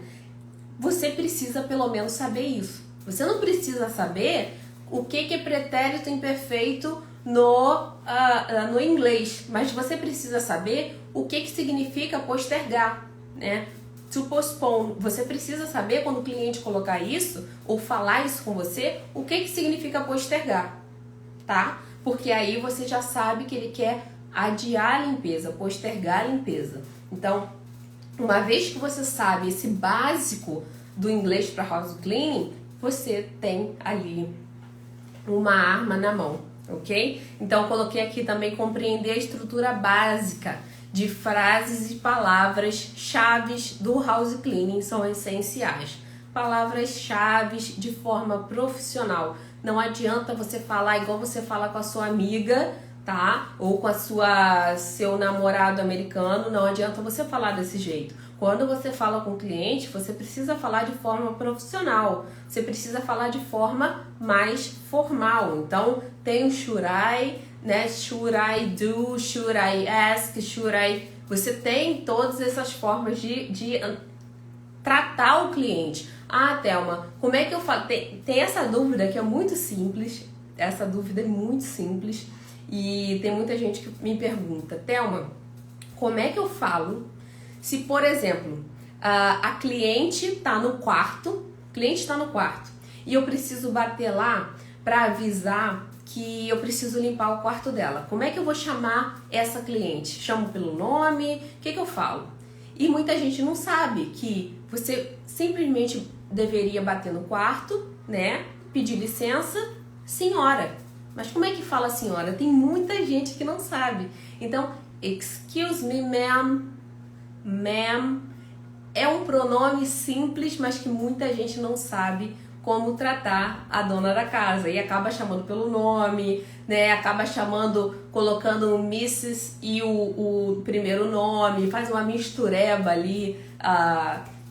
você precisa pelo menos saber isso. Você não precisa saber o que é pretérito imperfeito no inglês, mas você precisa saber o que significa postergar, né? To postpone. Você precisa saber quando o cliente colocar isso ou falar isso com você, o que significa postergar, tá? Porque aí você já sabe que ele quer adiar a limpeza, postergar a limpeza. Então, uma vez que você sabe esse básico do inglês para house cleaning, você tem ali uma arma na mão, ok? Então, eu coloquei aqui também compreender a estrutura básica de frases e palavras-chave do house cleaning são essenciais. Palavras-chave de forma profissional. Não adianta você falar igual você fala com a sua amiga, tá? Ou com seu namorado americano, não adianta você falar desse jeito. Quando você fala com o cliente, você precisa falar de forma profissional. Você precisa falar de forma mais formal. Então, tem o should I, né? Should I do, should I ask, should I... Você tem todas essas formas de tratar o cliente. Ah, Thelma, como é que eu falo? Tem essa dúvida que é muito simples, essa dúvida é muito simples e tem muita gente que me pergunta, Thelma, como é que eu falo se, por exemplo, a cliente está no quarto, e eu preciso bater lá para avisar que eu preciso limpar o quarto dela. Como é que eu vou chamar essa cliente? Chamo pelo nome? O que eu falo? E muita gente não sabe que você simplesmente deveria bater no quarto, né? Pedir licença, senhora. Mas como é que fala senhora? Tem muita gente que não sabe. Então, excuse me, ma'am. Ma'am é um pronome simples, mas que muita gente não sabe como tratar a dona da casa e acaba chamando pelo nome, né? Acaba chamando, colocando o Mrs. e o primeiro nome, faz uma mistureba ali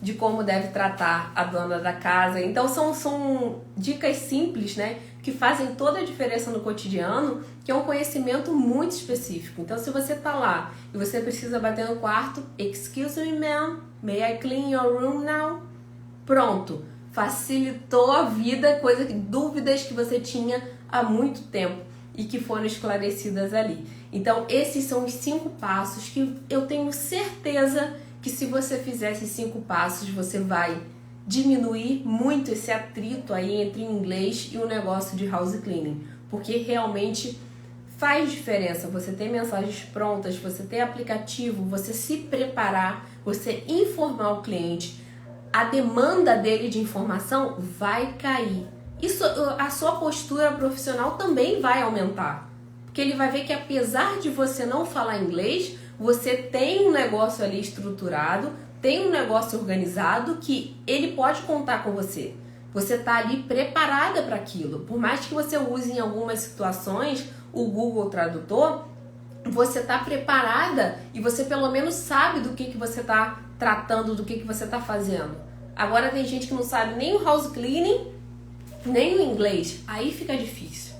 de como deve tratar a dona da casa. Então são dicas simples, né? Que fazem toda a diferença no cotidiano, que é um conhecimento muito específico. Então, se você tá lá e você precisa bater no quarto, excuse me, ma'am, may I clean your room now? Pronto, facilitou a vida, dúvidas que você tinha há muito tempo e que foram esclarecidas ali. Então, esses são os 5 passos que eu tenho certeza que se você fizer esses 5 passos, você vai diminuir muito esse atrito aí entre o inglês e o negócio de house cleaning, porque realmente faz diferença você ter mensagens prontas, você ter aplicativo, você se preparar, você informar o cliente, a demanda dele de informação vai cair. Isso, a sua postura profissional também vai aumentar, porque ele vai ver que apesar de você não falar inglês, você tem um negócio ali estruturado, tem um negócio organizado que ele pode contar com você. Você está ali preparada para aquilo. Por mais que você use em algumas situações o Google Tradutor, você está preparada e você pelo menos sabe do que você está tratando, do que você está fazendo. Agora tem gente que não sabe nem o house cleaning, nem o inglês. Aí fica difícil.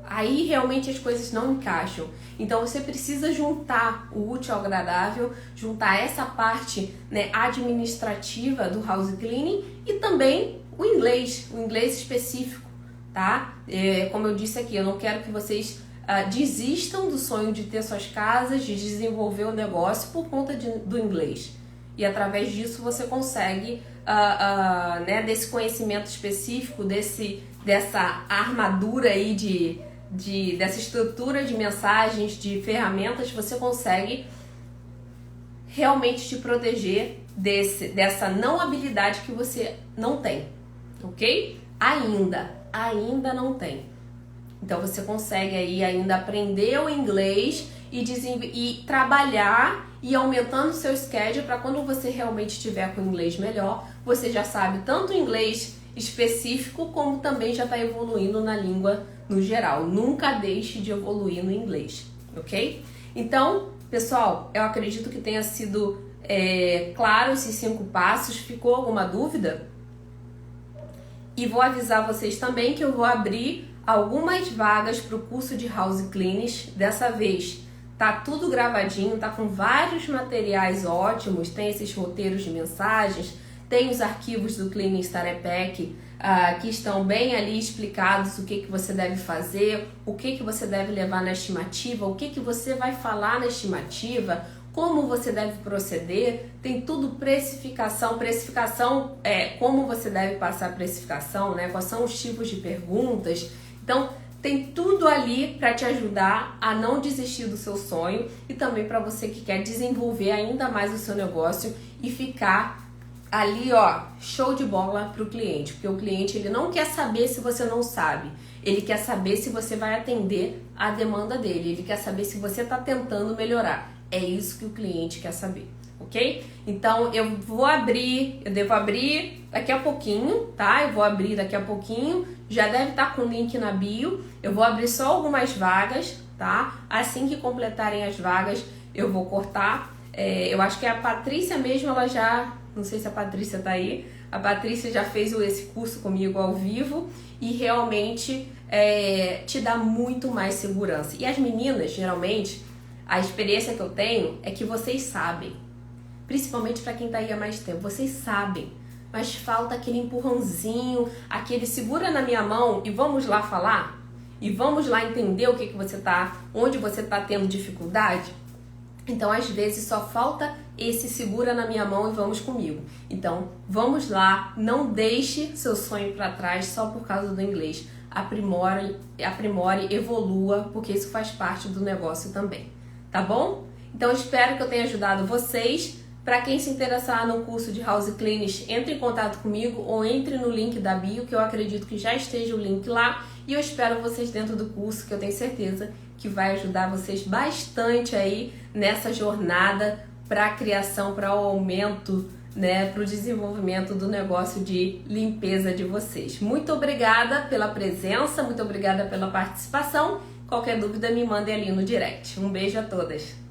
Aí realmente as coisas não encaixam. Então você precisa juntar o útil ao agradável, juntar essa parte, né, administrativa do house cleaning e também o inglês específico, tá? Como eu disse aqui, eu não quero que vocês desistam do sonho de ter suas casas, de desenvolver o negócio por conta do inglês. E através disso você consegue, né, desse conhecimento específico, dessa armadura aí dessa estrutura de mensagens, de ferramentas, você consegue realmente te proteger dessa não habilidade que você não tem, ok? Ainda não tem. Então você consegue aí ainda aprender o inglês e trabalhar e aumentando o seu schedule para quando você realmente estiver com o inglês melhor, você já sabe tanto o inglês específico como também já está evoluindo na língua no geral. Nunca deixe de evoluir no inglês, ok? Então, pessoal, eu acredito que tenha sido claro esses 5 passos. Ficou alguma dúvida? E vou avisar vocês também que eu vou abrir algumas vagas para o curso de House Cleaners. Dessa vez tá tudo gravadinho, tá com vários materiais ótimos, tem esses roteiros de mensagens, tem os arquivos do Cleaning Starter Pack que estão bem ali explicados o que você deve fazer, o que você deve levar na estimativa, o que você vai falar na estimativa, como você deve proceder, tem tudo precificação, como você deve passar a precificação, né? Quais são os tipos de perguntas. Então, tem tudo ali para te ajudar a não desistir do seu sonho e também para você que quer desenvolver ainda mais o seu negócio e ficar ali, ó, show de bola para o cliente, porque o cliente ele não quer saber se você não sabe, ele quer saber se você vai atender a demanda dele, ele quer saber se você está tentando melhorar. É isso que o cliente quer saber, ok? Então eu devo abrir daqui a pouquinho, tá? Eu vou abrir daqui a pouquinho, já deve estar com o link na bio. Eu vou abrir só algumas vagas, tá? Assim que completarem as vagas, eu vou cortar. Eu acho que a Patrícia mesmo, ela já... Não sei se a Patrícia tá aí. A Patrícia já fez esse curso comigo ao vivo e realmente te dá muito mais segurança. E as meninas, geralmente, a experiência que eu tenho é que vocês sabem. Principalmente para quem tá aí há mais tempo. Vocês sabem. mas falta aquele empurrãozinho, aquele segura na minha mão e vamos lá falar? E vamos lá entender o que você tá, onde você tá tendo dificuldade? Então, às vezes, só falta esse segura na minha mão e vamos comigo. Então, vamos lá, não deixe seu sonho para trás só por causa do inglês. Aprimore, evolua, porque isso faz parte do negócio também, tá bom? Então, espero que eu tenha ajudado vocês. Para quem se interessar no curso de House Cleaners, entre em contato comigo ou entre no link da bio, que eu acredito que já esteja o link lá. E eu espero vocês dentro do curso, que eu tenho certeza que vai ajudar vocês bastante aí nessa jornada para a criação, para o aumento, né, para o desenvolvimento do negócio de limpeza de vocês. Muito obrigada pela presença, muito obrigada pela participação. Qualquer dúvida me mandem ali no direct. Um beijo a todas!